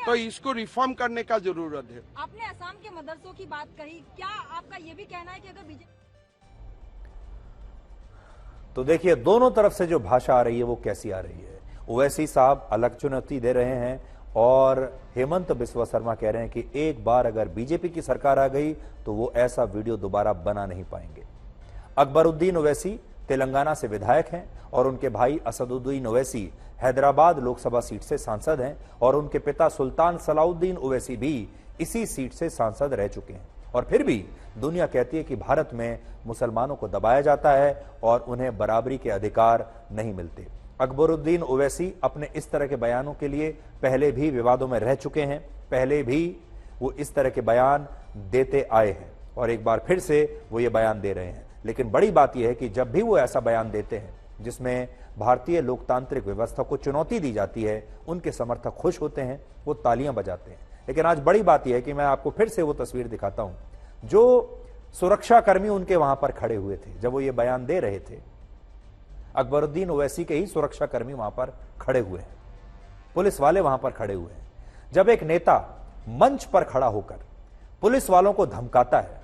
तो इसको रिफॉर्म करने का जरूरत है।
आपने असम के मदरसों की बात कही, क्या आपका ये भी कहना है कि अगर बीजेपी,
तो देखिए दोनों तरफ से जो भाषा आ रही है वो कैसी आ रही है। ओवैसी साहब अलग चुनौती दे रहे हैं और हेमंत बिस्वा शर्मा कह रहे हैं कि एक बार अगर बीजेपी की सरकार आ गई तो वो ऐसा वीडियो दोबारा बना नहीं पाएंगे। अकबरुद्दीन ओवैसी तेलंगाना से विधायक हैं और उनके भाई असदुद्दीन ओवैसी हैदराबाद लोकसभा सीट से सांसद हैं और उनके पिता सुल्तान सलाउद्दीन ओवैसी भी इसी सीट से सांसद रह चुके हैं। और फिर भी दुनिया कहती है कि भारत में मुसलमानों को दबाया जाता है और उन्हें बराबरी के अधिकार नहीं मिलते। अकबरुद्दीन ओवैसी अपने इस तरह के बयानों के लिए पहले भी विवादों में रह चुके हैं, पहले भी वो इस तरह के बयान देते आए हैं और एक बार फिर से वो ये बयान दे रहे हैं। लेकिन बड़ी बात यह है कि जब भी वो ऐसा बयान देते हैं जिसमें भारतीय लोकतांत्रिक व्यवस्था को चुनौती दी जाती है, उनके समर्थक खुश होते हैं, वो तालियां बजाते हैं। लेकिन आज बड़ी बात यह है कि मैं आपको फिर से वो तस्वीर दिखाता हूं जो सुरक्षाकर्मी उनके वहां पर खड़े हुए थे जब वो ये बयान दे रहे थे। अकबरुद्दीन ओवैसी के ही सुरक्षाकर्मी वहां पर खड़े हुए हैं, पुलिस वाले वहां पर खड़े हुए हैं। जब एक नेता मंच पर खड़ा होकर पुलिस वालों को धमकाता है,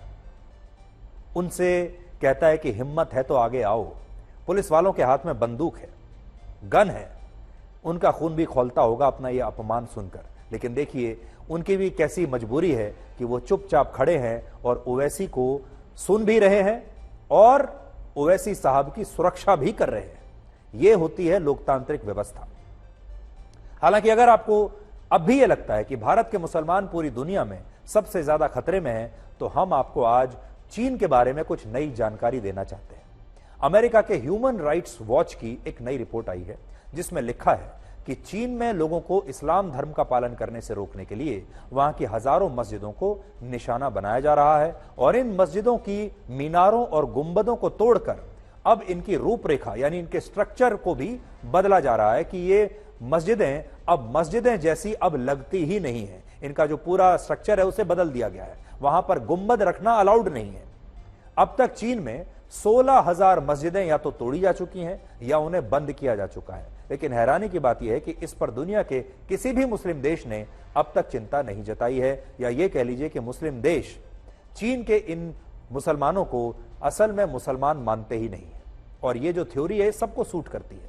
उनसे कहता है कि हिम्मत है तो आगे आओ, पुलिस वालों के हाथ में बंदूक है, गन है, उनका खून भी खौलता होगा अपना यह अपमान सुनकर। लेकिन देखिए उनकी भी कैसी मजबूरी है कि वो चुपचाप खड़े हैं और ओवैसी को सुन भी रहे हैं और ओवैसी साहब की सुरक्षा भी कर रहे हैं। यह होती है लोकतांत्रिक व्यवस्था। हालांकि अगर आपको अब भी यह लगता है कि भारत के मुसलमान पूरी दुनिया में सबसे ज्यादा खतरे में हैं, तो हम आपको आज चीन के बारे में कुछ नई जानकारी देना चाहते हैं। अमेरिका के ह्यूमन राइट्स वॉच की एक नई रिपोर्ट आई है जिसमें लिखा है कि चीन में लोगों को इस्लाम धर्म का पालन करने से रोकने के लिए वहां की हजारों मस्जिदों को निशाना बनाया जा रहा है और इन मस्जिदों की मीनारों और गुंबदों को तोड़कर अब इनकी रूपरेखा यानी इनके स्ट्रक्चर को भी बदला जा रहा है कि ये मस्जिदें अब मस्जिदें जैसी अब लगती ही नहीं है। इनका जो पूरा स्ट्रक्चर है उसे बदल दिया गया है, वहां पर गुंबद रखना अलाउड नहीं है। अब तक चीन में 16,000 मस्जिदें या तो तोड़ी जा चुकी हैं या उन्हें बंद किया जा चुका है। लेकिन हैरानी की बात यह है कि इस पर दुनिया के किसी भी मुस्लिम देश ने अब तक चिंता नहीं जताई है, या यह कह लीजिए कि मुस्लिम देश चीन के इन मुसलमानों को असल में मुसलमान मानते ही नहीं है। और ये जो थ्योरी है सबको सूट करती है।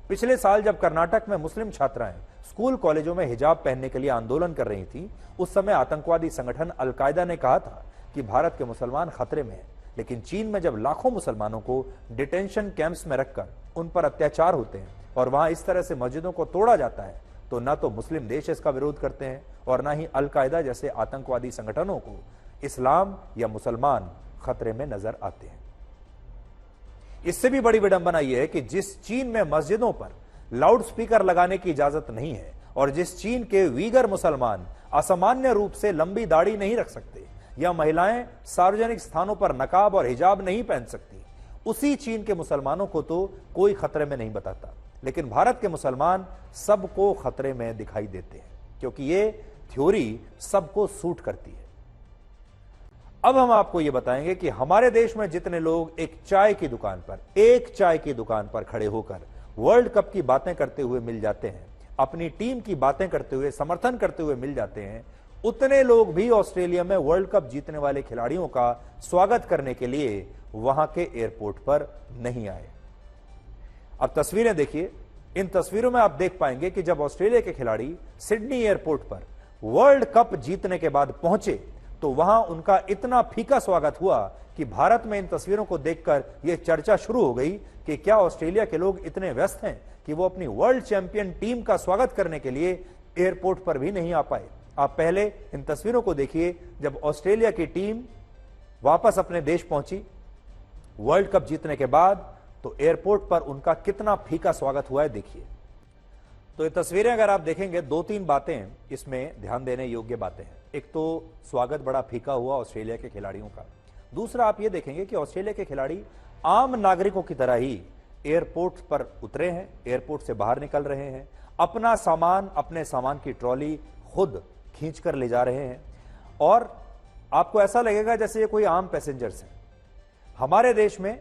पिछले साल जब कर्नाटक में मुस्लिम छात्राएं स्कूल कॉलेजों में हिजाब पहनने के लिए आंदोलन कर रही थी, उस समय आतंकवादी संगठन अलकायदा ने कहा था कि भारत के मुसलमान खतरे में हैं। लेकिन चीन में जब लाखों मुसलमानों को डिटेंशन कैंप्स में रखकर उन पर अत्याचार होते हैं और वहां इस तरह से मस्जिदों को तोड़ा जाता है, तो न तो मुस्लिम देश इसका विरोध करते हैं और न ही अलकायदा जैसे आतंकवादी संगठनों को इस्लाम या मुसलमान खतरे में नजर आते हैं। इससे भी बड़ी विडंबना यह है कि जिस चीन में मस्जिदों पर लाउड स्पीकर लगाने की इजाजत नहीं है और जिस चीन के वीगर मुसलमान असामान्य रूप से लंबी दाढ़ी नहीं रख सकते या महिलाएं सार्वजनिक स्थानों पर नकाब और हिजाब नहीं पहन सकती, उसी चीन के मुसलमानों को तो कोई खतरे में नहीं बताता। लेकिन भारत के मुसलमान सबको खतरे में दिखाई देते हैं क्योंकि ये थ्योरी सबको सूट करती है। अब हम आपको यह बताएंगे कि हमारे देश में जितने लोग एक चाय की दुकान पर खड़े होकर वर्ल्ड कप की बातें करते हुए मिल जाते हैं, अपनी टीम की बातें करते हुए, समर्थन करते हुए मिल जाते हैं, उतने लोग भी ऑस्ट्रेलिया में वर्ल्ड कप जीतने वाले खिलाड़ियों का स्वागत करने के लिए वहां के एयरपोर्ट पर नहीं आए। अब तस्वीरें देखिए। इन तस्वीरों में आप देख पाएंगे कि जब ऑस्ट्रेलिया के खिलाड़ी सिडनी एयरपोर्ट पर वर्ल्ड कप जीतने के बाद पहुंचे तो वहां उनका इतना फीका स्वागत हुआ कि भारत में इन तस्वीरों को देखकर यह चर्चा शुरू हो गई कि क्या ऑस्ट्रेलिया के लोग इतने व्यस्त हैं कि वो अपनी वर्ल्ड चैंपियन टीम का स्वागत करने के लिए एयरपोर्ट पर भी नहीं आ पाए। आप पहले इन तस्वीरों को देखिए। जब ऑस्ट्रेलिया की टीम वापस अपने देश पहुंची वर्ल्ड कप जीतने के बाद, तो एयरपोर्ट पर उनका कितना फीका स्वागत हुआ है देखिए। तो ये तस्वीरें अगर आप देखेंगे, 2-3 बातें इसमें ध्यान देने योग्य बातें हैं। एक तो स्वागत बड़ा फीका हुआ ऑस्ट्रेलिया के खिलाड़ियों का। दूसरा आप ये देखेंगे कि ऑस्ट्रेलिया के खिलाड़ी आम नागरिकों की तरह ही एयरपोर्ट पर उतरे हैं, एयरपोर्ट से बाहर निकल रहे हैं, अपना सामान, अपने सामान की ट्रॉली खुद खींच कर ले जा रहे हैं और आपको ऐसा लगेगा जैसे ये कोई आम पैसेंजर्स हैं। हमारे देश में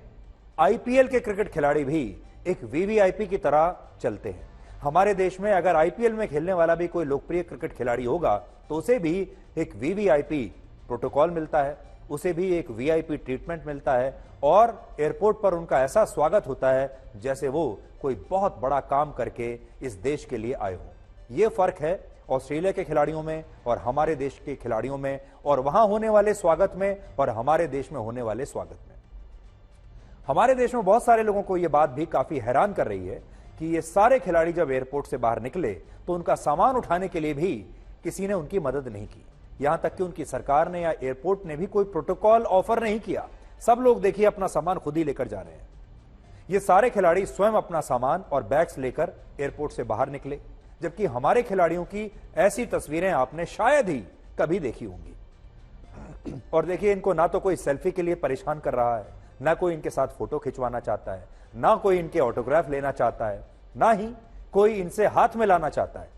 आईपीएल के क्रिकेट खिलाड़ी भी एक वीवीआईपी की तरह चलते हैं। हमारे देश में अगर आईपीएल में खेलने वाला भी कोई लोकप्रिय क्रिकेट खिलाड़ी होगा तो उसे भी एक वीवीआईपी प्रोटोकॉल मिलता है, उसे भी एक वीआईपी ट्रीटमेंट मिलता है और एयरपोर्ट पर उनका ऐसा स्वागत होता है जैसे वो कोई बहुत बड़ा काम करके इस देश के लिए आए हों। यह फर्क है ऑस्ट्रेलिया के खिलाड़ियों में और हमारे देश के खिलाड़ियों में, और वहां होने वाले स्वागत में और हमारे देश में होने वाले स्वागत में। हमारे देश में बहुत सारे लोगों को यह बात भी काफी हैरान कर रही है कि ये सारे खिलाड़ी जब एयरपोर्ट से बाहर निकले तो उनका सामान उठाने के लिए भी किसी ने उनकी मदद नहीं की। यहां तक कि उनकी सरकार ने या एयरपोर्ट ने भी कोई प्रोटोकॉल ऑफर नहीं किया। सब लोग देखिए अपना सामान खुद ही लेकर जा रहे हैं। ये सारे खिलाड़ी स्वयं अपना सामान और बैग्स लेकर एयरपोर्ट से बाहर निकले, जबकि हमारे खिलाड़ियों की ऐसी तस्वीरें आपने शायद ही कभी देखी होंगी। और देखिए, इनको ना तो कोई सेल्फी के लिए परेशान कर रहा है, ना कोई इनके साथ फोटो खिंचवाना चाहता है, ना कोई इनके ऑटोग्राफ लेना चाहता है, ना ही कोई इनसे हाथ मिलाना चाहता है।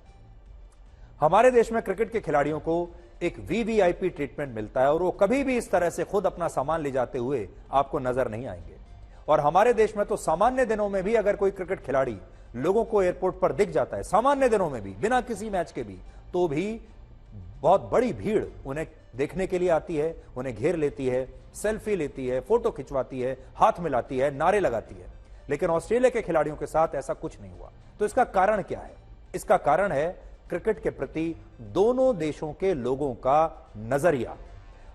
हमारे देश में क्रिकेट के खिलाड़ियों को एक वीवीआईपी ट्रीटमेंट मिलता है और वो कभी भी इस तरह से खुद अपना सामान ले जाते हुए आपको नजर नहीं आएंगे। और हमारे देश में तो सामान्य दिनों में भी अगर कोई क्रिकेट खिलाड़ी लोगों को एयरपोर्ट पर दिख जाता है, सामान्य दिनों में भी बिना किसी मैच के भी, तो भी बहुत बड़ी भीड़ उन्हें देखने के लिए आती है, उन्हें घेर लेती है, सेल्फी लेती है, फोटो खिंचवाती है, हाथ मिलाती है, नारे लगाती है। लेकिन ऑस्ट्रेलिया के खिलाड़ियों के साथ ऐसा कुछ नहीं हुआ। तो इसका कारण क्या है? इसका कारण है क्रिकेट के प्रति दोनों देशों के लोगों का नजरिया।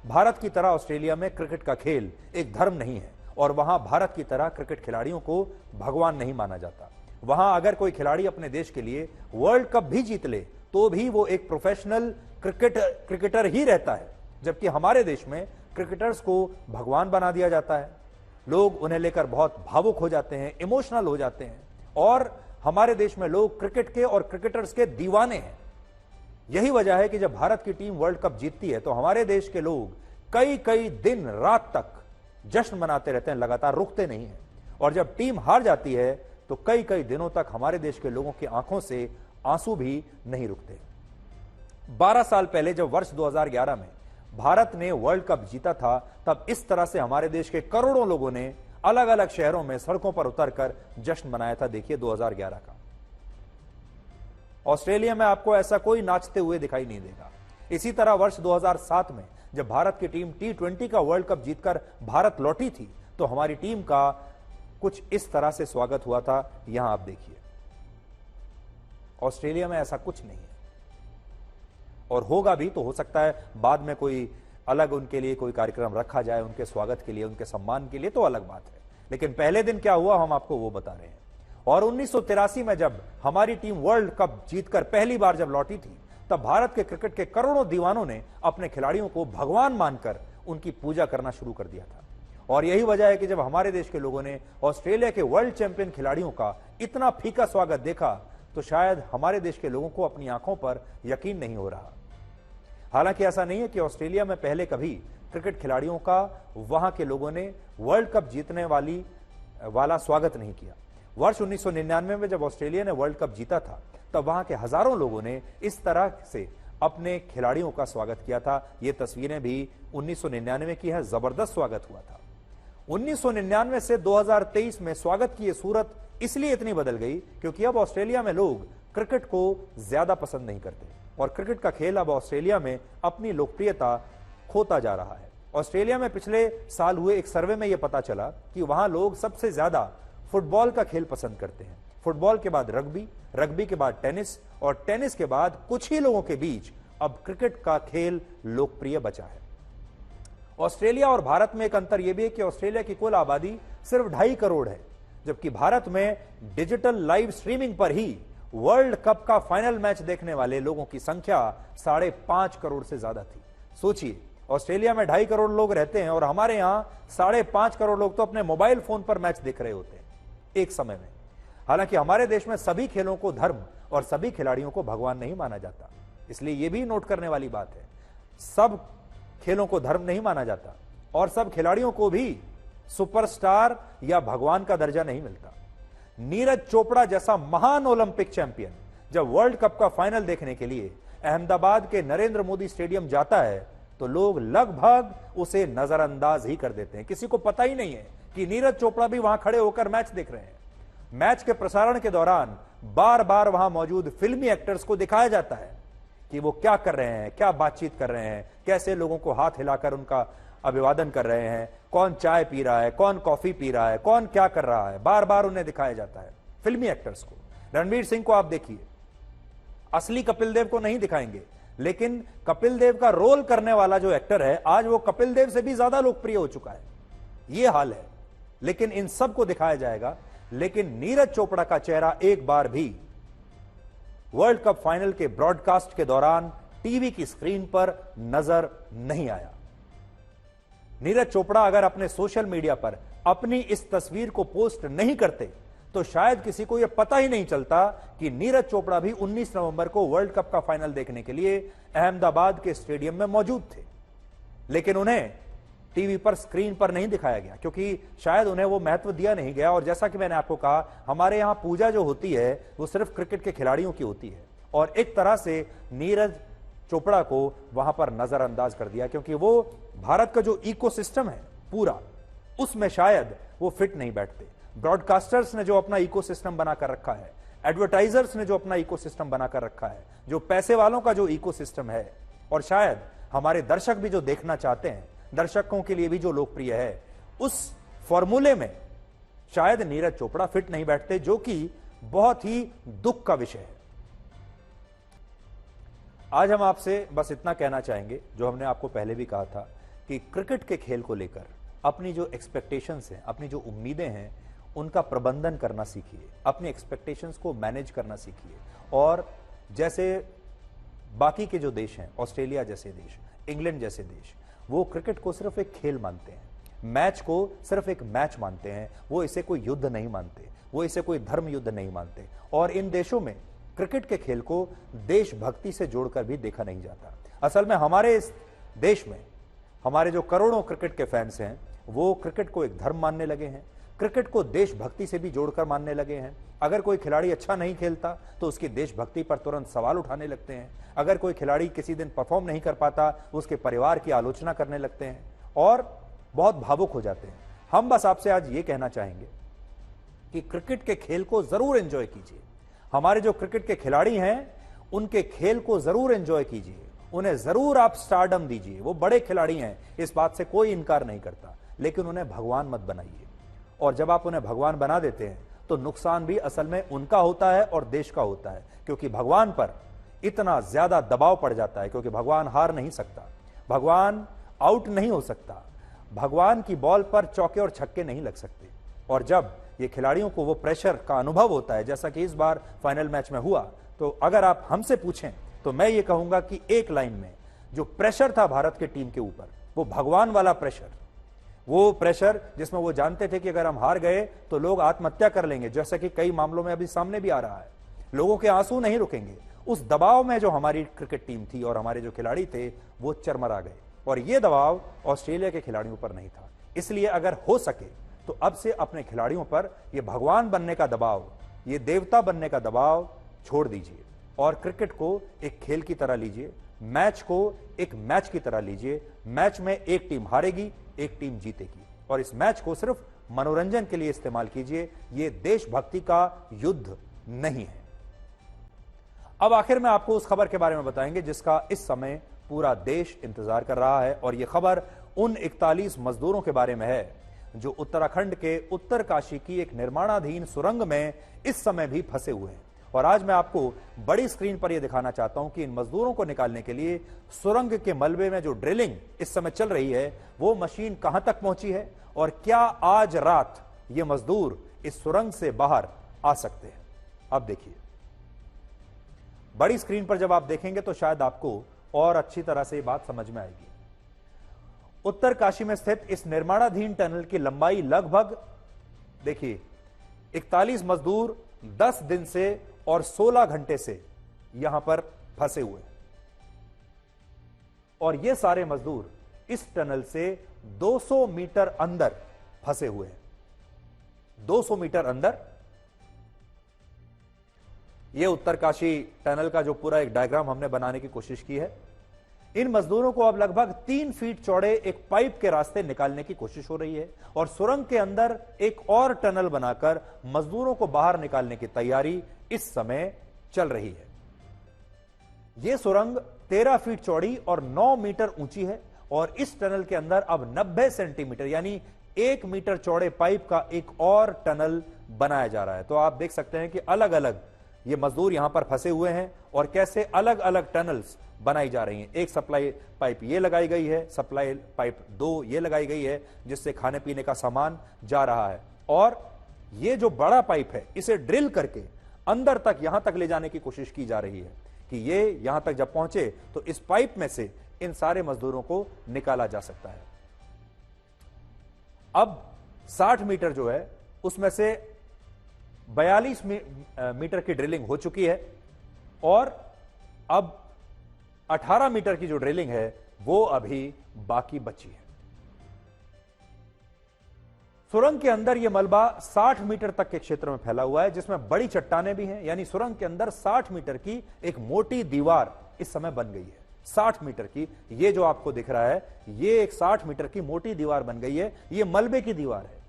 भारत की तरह ऑस्ट्रेलिया में क्रिकेट का खेल एक धर्म नहीं है और वहां भारत की तरह क्रिकेट खिलाड़ियों को भगवान नहीं माना जाता। वहां अगर कोई खिलाड़ी अपने देश के लिए वर्ल्ड कप भी जीत ले तो भी वो एक प्रोफेशनल क्रिकेटर ही रहता है, जबकि हमारे देश में क्रिकेटर्स को भगवान बना दिया जाता है। लोग उन्हें लेकर बहुत भावुक हो जाते हैं, इमोशनल हो जाते हैं और हमारे देश में लोग क्रिकेट के और क्रिकेटर्स के दीवाने हैं। यही वजह है कि जब भारत की टीम वर्ल्ड कप जीतती है तो हमारे देश के लोग कई कई दिन रात तक जश्न मनाते रहते हैं, लगातार रुकते नहीं हैं। और जब टीम हार जाती है तो कई कई दिनों तक हमारे देश के लोगों की आंखों से आंसू भी नहीं रुकते। 12 साल पहले जब वर्ष 2011 में भारत ने वर्ल्ड कप जीता था, तब इस तरह से हमारे देश के करोड़ों लोगों ने अलग अलग शहरों में सड़कों पर उतरकर जश्न मनाया था। देखिए 2011 का। ऑस्ट्रेलिया में आपको ऐसा कोई नाचते हुए दिखाई नहीं देगा। इसी तरह वर्ष 2007 में जब भारत की टीम T20 का वर्ल्ड कप जीतकर भारत लौटी थी तो हमारी टीम का कुछ इस तरह से स्वागत हुआ था। यहां आप देखिए, ऑस्ट्रेलिया में ऐसा कुछ नहीं है और होगा भी तो हो सकता है बाद में कोई अलग उनके लिए कोई कार्यक्रम रखा जाए, उनके स्वागत के लिए, उनके सम्मान के लिए, तो अलग बात है। लेकिन पहले दिन क्या हुआ हम आपको वो बता रहे हैं। और 1983 में जब हमारी टीम वर्ल्ड कप जीतकर पहली बार जब लौटी थी तब भारत के क्रिकेट के करोड़ों दीवानों ने अपने खिलाड़ियों को भगवान मानकर उनकी पूजा करना शुरू कर दिया था। और यही वजह है कि जब हमारे देश के लोगों ने ऑस्ट्रेलिया के वर्ल्ड चैंपियन खिलाड़ियों का इतना फीका स्वागत देखा तो शायद हमारे देश के लोगों को अपनी आंखों पर यकीन नहीं हो रहा। हालांकि ऐसा नहीं है कि ऑस्ट्रेलिया में पहले कभी क्रिकेट खिलाड़ियों का वहां के लोगों ने वर्ल्ड कप जीतने वाला स्वागत नहीं किया। वर्ष 1999 में जब ऑस्ट्रेलिया ने वर्ल्ड कप जीता था तब वहां के हजारों लोगों ने इस तरह से अपने खिलाड़ियों का स्वागत किया था। ये तस्वीरें भी 1999 की है, जबरदस्त स्वागत हुआ था। 1999 से 2023 में स्वागत की यह सूरत इसलिए इतनी बदल गई क्योंकि अब ऑस्ट्रेलिया में लोग क्रिकेट को ज्यादा पसंद नहीं करते और क्रिकेट का खेल अब ऑस्ट्रेलिया में अपनी लोकप्रियता खोता जा रहा है। ऑस्ट्रेलिया में पिछले साल हुए एक सर्वे में यह पता चला कि वहां लोग सबसे ज्यादा फुटबॉल का खेल पसंद करते हैं। फुटबॉल के बाद रग्बी, रग्बी के बाद टेनिस और टेनिस के बाद कुछ ही लोगों के बीच अब क्रिकेट का खेल लोकप्रिय बचा है। ऑस्ट्रेलिया और भारत में एक अंतर यह भी है कि ऑस्ट्रेलिया की कुल आबादी सिर्फ 2.5 करोड़ है, जबकि भारत में डिजिटल लाइव स्ट्रीमिंग पर ही वर्ल्ड कप का फाइनल मैच देखने वाले लोगों की संख्या 5.5 करोड़ से ज्यादा थी। सोचिए, ऑस्ट्रेलिया में 2.5 करोड़ लोग रहते हैं और हमारे यहां 5.5 करोड़ लोग तो अपने मोबाइल फोन पर मैच देख रहे होते हैं एक समय में। हालांकि हमारे देश में सभी खेलों को धर्म और सभी खिलाड़ियों को भगवान नहीं माना जाता, इसलिए यह भी नोट करने वाली बात है। सब खेलों को धर्म नहीं माना जाता और सब खिलाड़ियों को भी सुपरस्टार या भगवान का दर्जा नहीं मिलता। नीरज चोपड़ा जैसा महान ओलंपिक चैंपियन जब वर्ल्ड कप का फाइनल देखने के लिए अहमदाबाद के नरेंद्र मोदी स्टेडियम जाता है तो लोग लगभग उसे नजरअंदाज ही कर देते हैं। किसी को पता ही नहीं है कि नीरज चोपड़ा भी वहां खड़े होकर मैच देख रहे हैं। मैच के प्रसारण के दौरान बार बार वहां मौजूद फिल्मी एक्टर्स को दिखाया जाता है कि वो क्या कर रहे हैं, क्या बातचीत कर रहे हैं, कैसे लोगों को हाथ हिलाकर उनका अभिवादन कर रहे हैं, कौन चाय पी रहा है, कौन कॉफी पी रहा है, कौन क्या कर रहा है, बार बार उन्हें दिखाया जाता है फिल्मी एक्टर्स को। रणवीर सिंह को आप देखिए, असली कपिल देव को नहीं दिखाएंगे, लेकिन कपिल देव का रोल करने वाला जो एक्टर है आज वो कपिल देव से भी ज्यादा लोकप्रिय हो चुका है। ये हाल है, लेकिन इन सब को दिखाया जाएगा। लेकिन नीरज चोपड़ा का चेहरा एक बार भी वर्ल्ड कप फाइनल के ब्रॉडकास्ट के दौरान टीवी की स्क्रीन पर नजर नहीं आया। नीरज चोपड़ा अगर अपने सोशल मीडिया पर अपनी इस तस्वीर को पोस्ट नहीं करते तो शायद किसी को यह पता ही नहीं चलता कि नीरज चोपड़ा भी 19 नवंबर को वर्ल्ड कप का फाइनल देखने के लिए अहमदाबाद के स्टेडियम में मौजूद थे। लेकिन उन्हें टीवी पर स्क्रीन पर नहीं दिखाया गया क्योंकि शायद उन्हें वो महत्व दिया नहीं गया। और जैसा कि मैंने आपको कहा, हमारे यहां पूजा जो होती है वो सिर्फ क्रिकेट के खिलाड़ियों की होती है और एक तरह से नीरज चोपड़ा को वहां पर नजरअंदाज कर दिया क्योंकि वो भारत का जो इकोसिस्टम है पूरा, उसमें शायद वो फिट नहीं बैठते। ब्रॉडकास्टर्स ने जो अपना इकोसिस्टम बनाकर रखा है, एडवर्टाइजर्स ने जो अपना इकोसिस्टम बनाकर रखा है, जो पैसे वालों का जो इकोसिस्टम है, और शायद हमारे दर्शक भी जो देखना चाहते हैं, दर्शकों के लिए भी जो लोकप्रिय है, उस फॉर्मूले में शायद नीरज चोपड़ा फिट नहीं बैठते, जो कि बहुत ही दुख का विषय है। आज हम आपसे बस इतना कहना चाहेंगे, जो हमने आपको पहले भी कहा था, कि क्रिकेट के खेल को लेकर अपनी जो एक्सपेक्टेशंस हैं, अपनी जो उम्मीदें हैं, उनका प्रबंधन करना सीखिए, अपनी एक्सपेक्टेशंस को मैनेज करना सीखिए। और जैसे बाकी के जो देश हैं, ऑस्ट्रेलिया जैसे देश, इंग्लैंड जैसे देश, वो क्रिकेट को सिर्फ एक खेल मानते हैं, मैच को सिर्फ एक मैच मानते हैं, वो इसे कोई युद्ध नहीं मानते, वो इसे कोई धर्म युद्ध नहीं मानते। और इन देशों में क्रिकेट के खेल को देशभक्ति से जोड़कर भी देखा नहीं जाता। असल में हमारे इस देश में हमारे जो करोड़ों क्रिकेट के फैंस हैं, वो क्रिकेट को एक धर्म मानने लगे हैं, क्रिकेट को देशभक्ति से भी जोड़कर मानने लगे हैं। अगर कोई खिलाड़ी अच्छा नहीं खेलता तो उसकी देशभक्ति पर तुरंत सवाल उठाने लगते हैं। अगर कोई खिलाड़ी किसी दिन परफॉर्म नहीं कर पाता, उसके परिवार की आलोचना करने लगते हैं और बहुत भावुक हो जाते हैं। हम बस आपसे आज ये कहना चाहेंगे कि क्रिकेट के खेल को जरूर एंजॉय कीजिए। हमारे जो क्रिकेट के खिलाड़ी हैं, उनके खेल को जरूर एंजॉय कीजिए, उन्हें जरूर आप स्टारडम दीजिए। वो बड़े खिलाड़ी हैं, इस बात से कोई इनकार नहीं करता, लेकिन उन्हें भगवान मत बनाइए। और जब आप उन्हें भगवान बना देते हैं तो नुकसान भी असल में उनका होता है और देश का होता है, क्योंकि भगवान पर इतना ज्यादा दबाव पड़ जाता है, क्योंकि भगवान हार नहीं सकता, भगवान आउट नहीं हो सकता, भगवान की बॉल पर चौके और छक्के नहीं लग सकते। और जब ये खिलाड़ियों को वो प्रेशर का अनुभव होता है, जैसा कि इस बार फाइनल मैच में हुआ, तो अगर आप हमसे पूछें तो मैं ये कहूंगा कि एक लाइन में जो प्रेशर था भारत के टीम के ऊपर, वो भगवान वाला प्रेशर, वो प्रेशर जिसमें वो जानते थे कि अगर हम हार गए तो लोग आत्महत्या कर लेंगे, जैसा कि कई मामलों में अभी सामने भी आ रहा है, लोगों के आंसू नहीं रुकेंगे। उस दबाव में जो हमारी क्रिकेट टीम थी और हमारे जो खिलाड़ी थे, वो चरमरा गए। और ये दबाव ऑस्ट्रेलिया के खिलाड़ियों पर नहीं था। इसलिए अगर हो सके तो अब से अपने खिलाड़ियों पर ये भगवान बनने का दबाव, ये देवता बनने का दबाव छोड़ दीजिए और क्रिकेट को एक खेल की तरह लीजिए, मैच को एक मैच की तरह लीजिए। मैच में एक टीम हारेगी, एक टीम जीतेगी, और इस मैच को सिर्फ मनोरंजन के लिए इस्तेमाल कीजिए। यह देशभक्ति का युद्ध नहीं है। अब आखिर में आपको उस खबर के बारे में बताएंगे जिसका इस समय पूरा देश इंतजार कर रहा है, और यह खबर उन 41 मजदूरों के बारे में है जो उत्तराखंड के उत्तरकाशी की एक निर्माणाधीन सुरंग में इस समय भी फंसे हुए हैं। और आज मैं आपको बड़ी स्क्रीन पर यह दिखाना चाहता हूं कि इन मजदूरों को निकालने के लिए सुरंग के मलबे में जो ड्रिलिंग इस समय चल रही है, वो मशीन कहां तक पहुंची है और क्या आज रात ये मजदूर इस सुरंग से बाहर आ सकते हैं। अब देखिए, बड़ी स्क्रीन पर जब आप देखेंगे तो शायद आपको और अच्छी तरह से ये बात समझ में आएगी। उत्तरकाशी में स्थित इस निर्माणाधीन टनल की लंबाई लगभग देखिए 41 मजदूर 10 दिन से और 16 घंटे से यहां पर फंसे हुए, और ये सारे मजदूर इस टनल से 200 मीटर अंदर फंसे हुए हैं। 200 मीटर अंदर ये उत्तरकाशी टनल का जो पूरा एक डायग्राम हमने बनाने की कोशिश की है। इन मजदूरों को अब लगभग 3 फीट चौड़े एक पाइप के रास्ते निकालने की कोशिश हो रही है और सुरंग के अंदर एक और टनल बनाकर मजदूरों को बाहर निकालने की तैयारी इस समय चल रही है। यह सुरंग 13 फीट चौड़ी और 9 मीटर ऊंची है और इस टनल के अंदर अब 90 सेंटीमीटर यानी 1 मीटर चौड़े पाइप का एक और टनल बनाया जा रहा है। तो आप देख सकते हैं कि अलग अलग ये मजदूर यहां पर फंसे हुए हैं और कैसे अलग अलग टनल्स बनाई जा रही हैं। एक सप्लाई पाइप ये लगाई गई है, सप्लाई पाइप 2 ये लगाई गई है जिससे खाने पीने का सामान जा रहा है और ये जो बड़ा पाइप है इसे ड्रिल करके अंदर तक यहां तक ले जाने की कोशिश की जा रही है कि ये यहां तक जब पहुंचे तो इस पाइप में से इन सारे मजदूरों को निकाला जा सकता है। अब 60 मीटर जो है उसमें से 42 मीटर की ड्रिलिंग हो चुकी है और अब 18 मीटर की जो ड्रिलिंग है वो अभी बाकी बची है। सुरंग के अंदर यह मलबा 60 मीटर तक के क्षेत्र में फैला हुआ है जिसमें बड़ी चट्टानें भी हैं, यानी सुरंग के अंदर 60 मीटर की एक मोटी दीवार इस समय बन गई है। 60 मीटर की ये जो आपको दिख रहा है ये एक 60 मीटर की मोटी दीवार बन गई है। ये मलबे की दीवार है।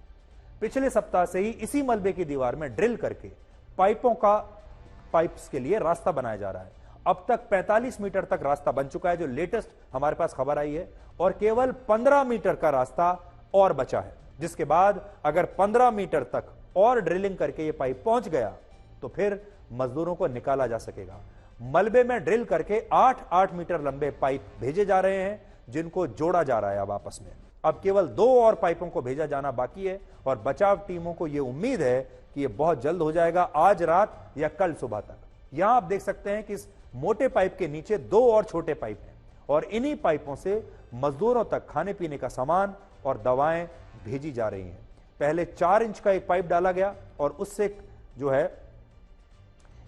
पिछले सप्ताह से ही इसी मलबे की दीवार में ड्रिल करके पाइप्स के लिए रास्ता बनाया जा रहा है। अब तक 45 मीटर तक रास्ता बन चुका है जो लेटेस्ट हमारे पास खबर आई है और केवल 15 मीटर का रास्ता और बचा है, जिसके बाद अगर 15 मीटर तक और ड्रिलिंग करके ये पाइप पहुंच गया तो फिर मजदूरों को निकाला जा सकेगा। मलबे में ड्रिल करके 8-8 मीटर लंबे पाइप भेजे जा रहे हैं जिनको जोड़ा जा रहा है अब आपस में। अब केवल 2 और पाइपों को भेजा जाना बाकी है और बचाव टीमों को यह उम्मीद है कि यह बहुत जल्द हो जाएगा, आज रात या कल सुबह तक। यहां आप देख सकते हैं कि इस मोटे पाइप के नीचे 2 और छोटे पाइप हैं और इन्हीं पाइपों से मजदूरों तक खाने पीने का सामान और दवाएं भेजी जा रही हैं। पहले 4 इंच का एक पाइप डाला गया और उससे जो है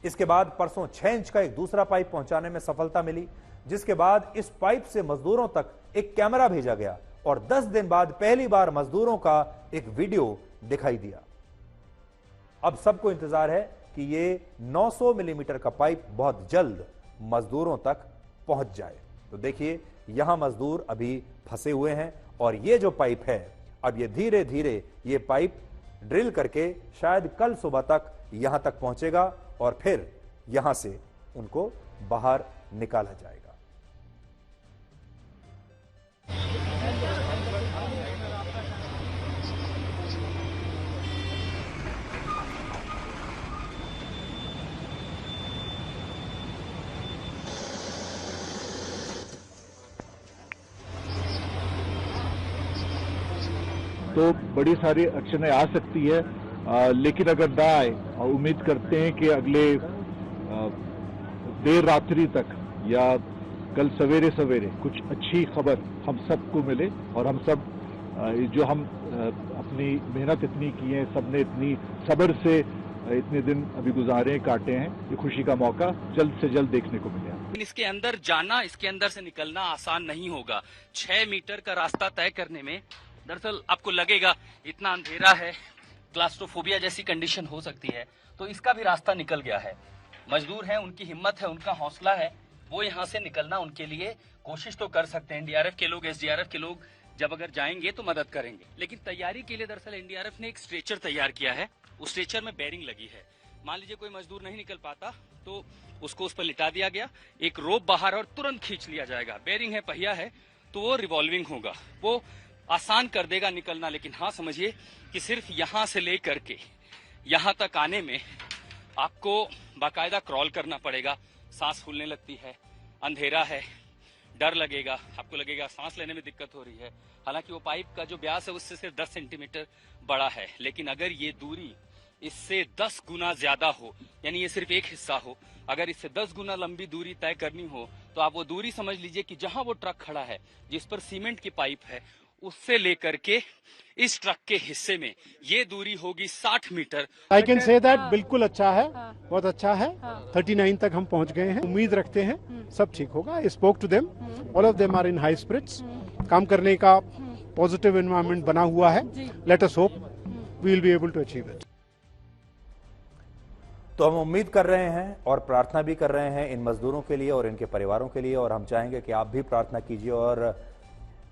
इसके बाद परसों 6 इंच का एक दूसरा पाइप पहुंचाने में सफलता मिली, जिसके बाद इस पाइप से मजदूरों तक एक कैमरा भेजा गया और 10 दिन बाद पहली बार मजदूरों का एक वीडियो दिखाई दिया। अब सबको इंतजार है कि ये 900 मिलीमीटर का पाइप बहुत जल्द मजदूरों तक पहुंच जाए। तो देखिए यहां मजदूर अभी फंसे हुए हैं और ये जो पाइप है अब ये धीरे धीरे ये पाइप ड्रिल करके शायद कल सुबह तक यहां तक पहुंचेगा और फिर यहां से उनको बाहर निकाला जाएगा।
तो बड़ी सारी अड़चनें आ सकती है, लेकिन अगर ना आए और उम्मीद करते हैं कि अगले देर रात्रि तक या कल सवेरे सवेरे कुछ अच्छी खबर हम सबको मिले और हम सब जो हम अपनी मेहनत इतनी की है, सबने इतनी सब्र से इतने दिन अभी गुजारे काटे हैं, ये खुशी का मौका जल्द से जल्द देखने को मिले।
इसके अंदर जाना, इसके अंदर से निकलना आसान नहीं होगा। 6 मीटर का रास्ता तय करने में दरअसल आपको लगेगा इतना अंधेरा है, क्लास्ट्रोफोबिया जैसी कंडीशन हो सकती है, तो इसका भी रास्ता निकल गया है। मजदूर हैं, उनकी हिम्मत है, उनका हौसला है, वो यहाँ से निकलना उनके लिए कोशिश तो कर सकते हैं। एनडीआरएफ के लोग, एसडीआरएफ के लोग जब अगर जाएंगे तो मदद करेंगे, लेकिन तैयारी के लिए दरअसल एनडीआरएफ ने एक स्ट्रेचर तैयार किया है। उस स्ट्रेचर में बेरिंग लगी है। मान लीजिए कोई मजदूर नहीं निकल पाता तो उसको उस पर लिटा दिया गया, एक रोप बाहर और तुरंत खींच लिया जाएगा। बेरिंग है, पहिया है, तो वो रिवॉल्विंग होगा, वो आसान कर देगा निकलना। लेकिन हाँ समझिए कि सिर्फ यहां से लेकर के यहां तक आने में आपको बाकायदा क्रॉल करना पड़ेगा। सांस फूलने लगती है, अंधेरा है, डर लगेगा, आपको लगेगा सांस लेने में दिक्कत हो रही है। हालांकि वो पाइप का जो व्यास है उससे सिर्फ 10 सेंटीमीटर बड़ा है, लेकिन अगर ये दूरी इससे 10 गुना ज्यादा हो, यानी ये सिर्फ एक हिस्सा हो, अगर इससे 10 गुना लंबी दूरी तय करनी हो तो आप वो दूरी समझ लीजिए कि जहां वो ट्रक खड़ा है जिस पर सीमेंट की पाइप है, उससे लेकर के इस ट्रक के हिस्से में ये दूरी होगी 60 metre.
I can say that बिल्कुल अच्छा है, बहुत अच्छा है। 39 तक हम पहुंच गए हैं, उम्मीद रखते हैं सब ठीक होगा। I spoke to them, all of them are in high spirits. काम करने का पॉजिटिव एनवायरनमेंट बना हुआ है। Let us hope we will be able to achieve it.
तो हम उम्मीद कर रहे हैं और प्रार्थना भी कर रहे हैं इन मजदूरों के लिए और इनके परिवारों के लिए, और हम चाहेंगे कि आप भी प्रार्थना कीजिए। और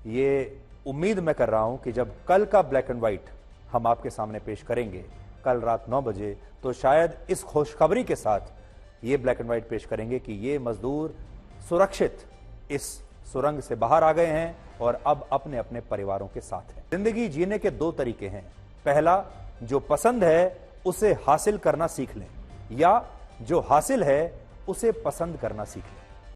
ये उम्मीद मैं कर रहा हूं कि जब कल का ब्लैक एंड व्हाइट हम आपके सामने पेश करेंगे कल रात 9 बजे, तो शायद इस खुशखबरी के साथ ये ब्लैक एंड व्हाइट पेश करेंगे कि ये मजदूर सुरक्षित इस सुरंग से बाहर आ गए हैं और अब अपने अपने परिवारों के साथ हैं। जिंदगी जीने के 2 तरीके हैं। पहला, जो पसंद है उसे हासिल करना सीख लें, या जो हासिल है उसे पसंद करना सीख लें।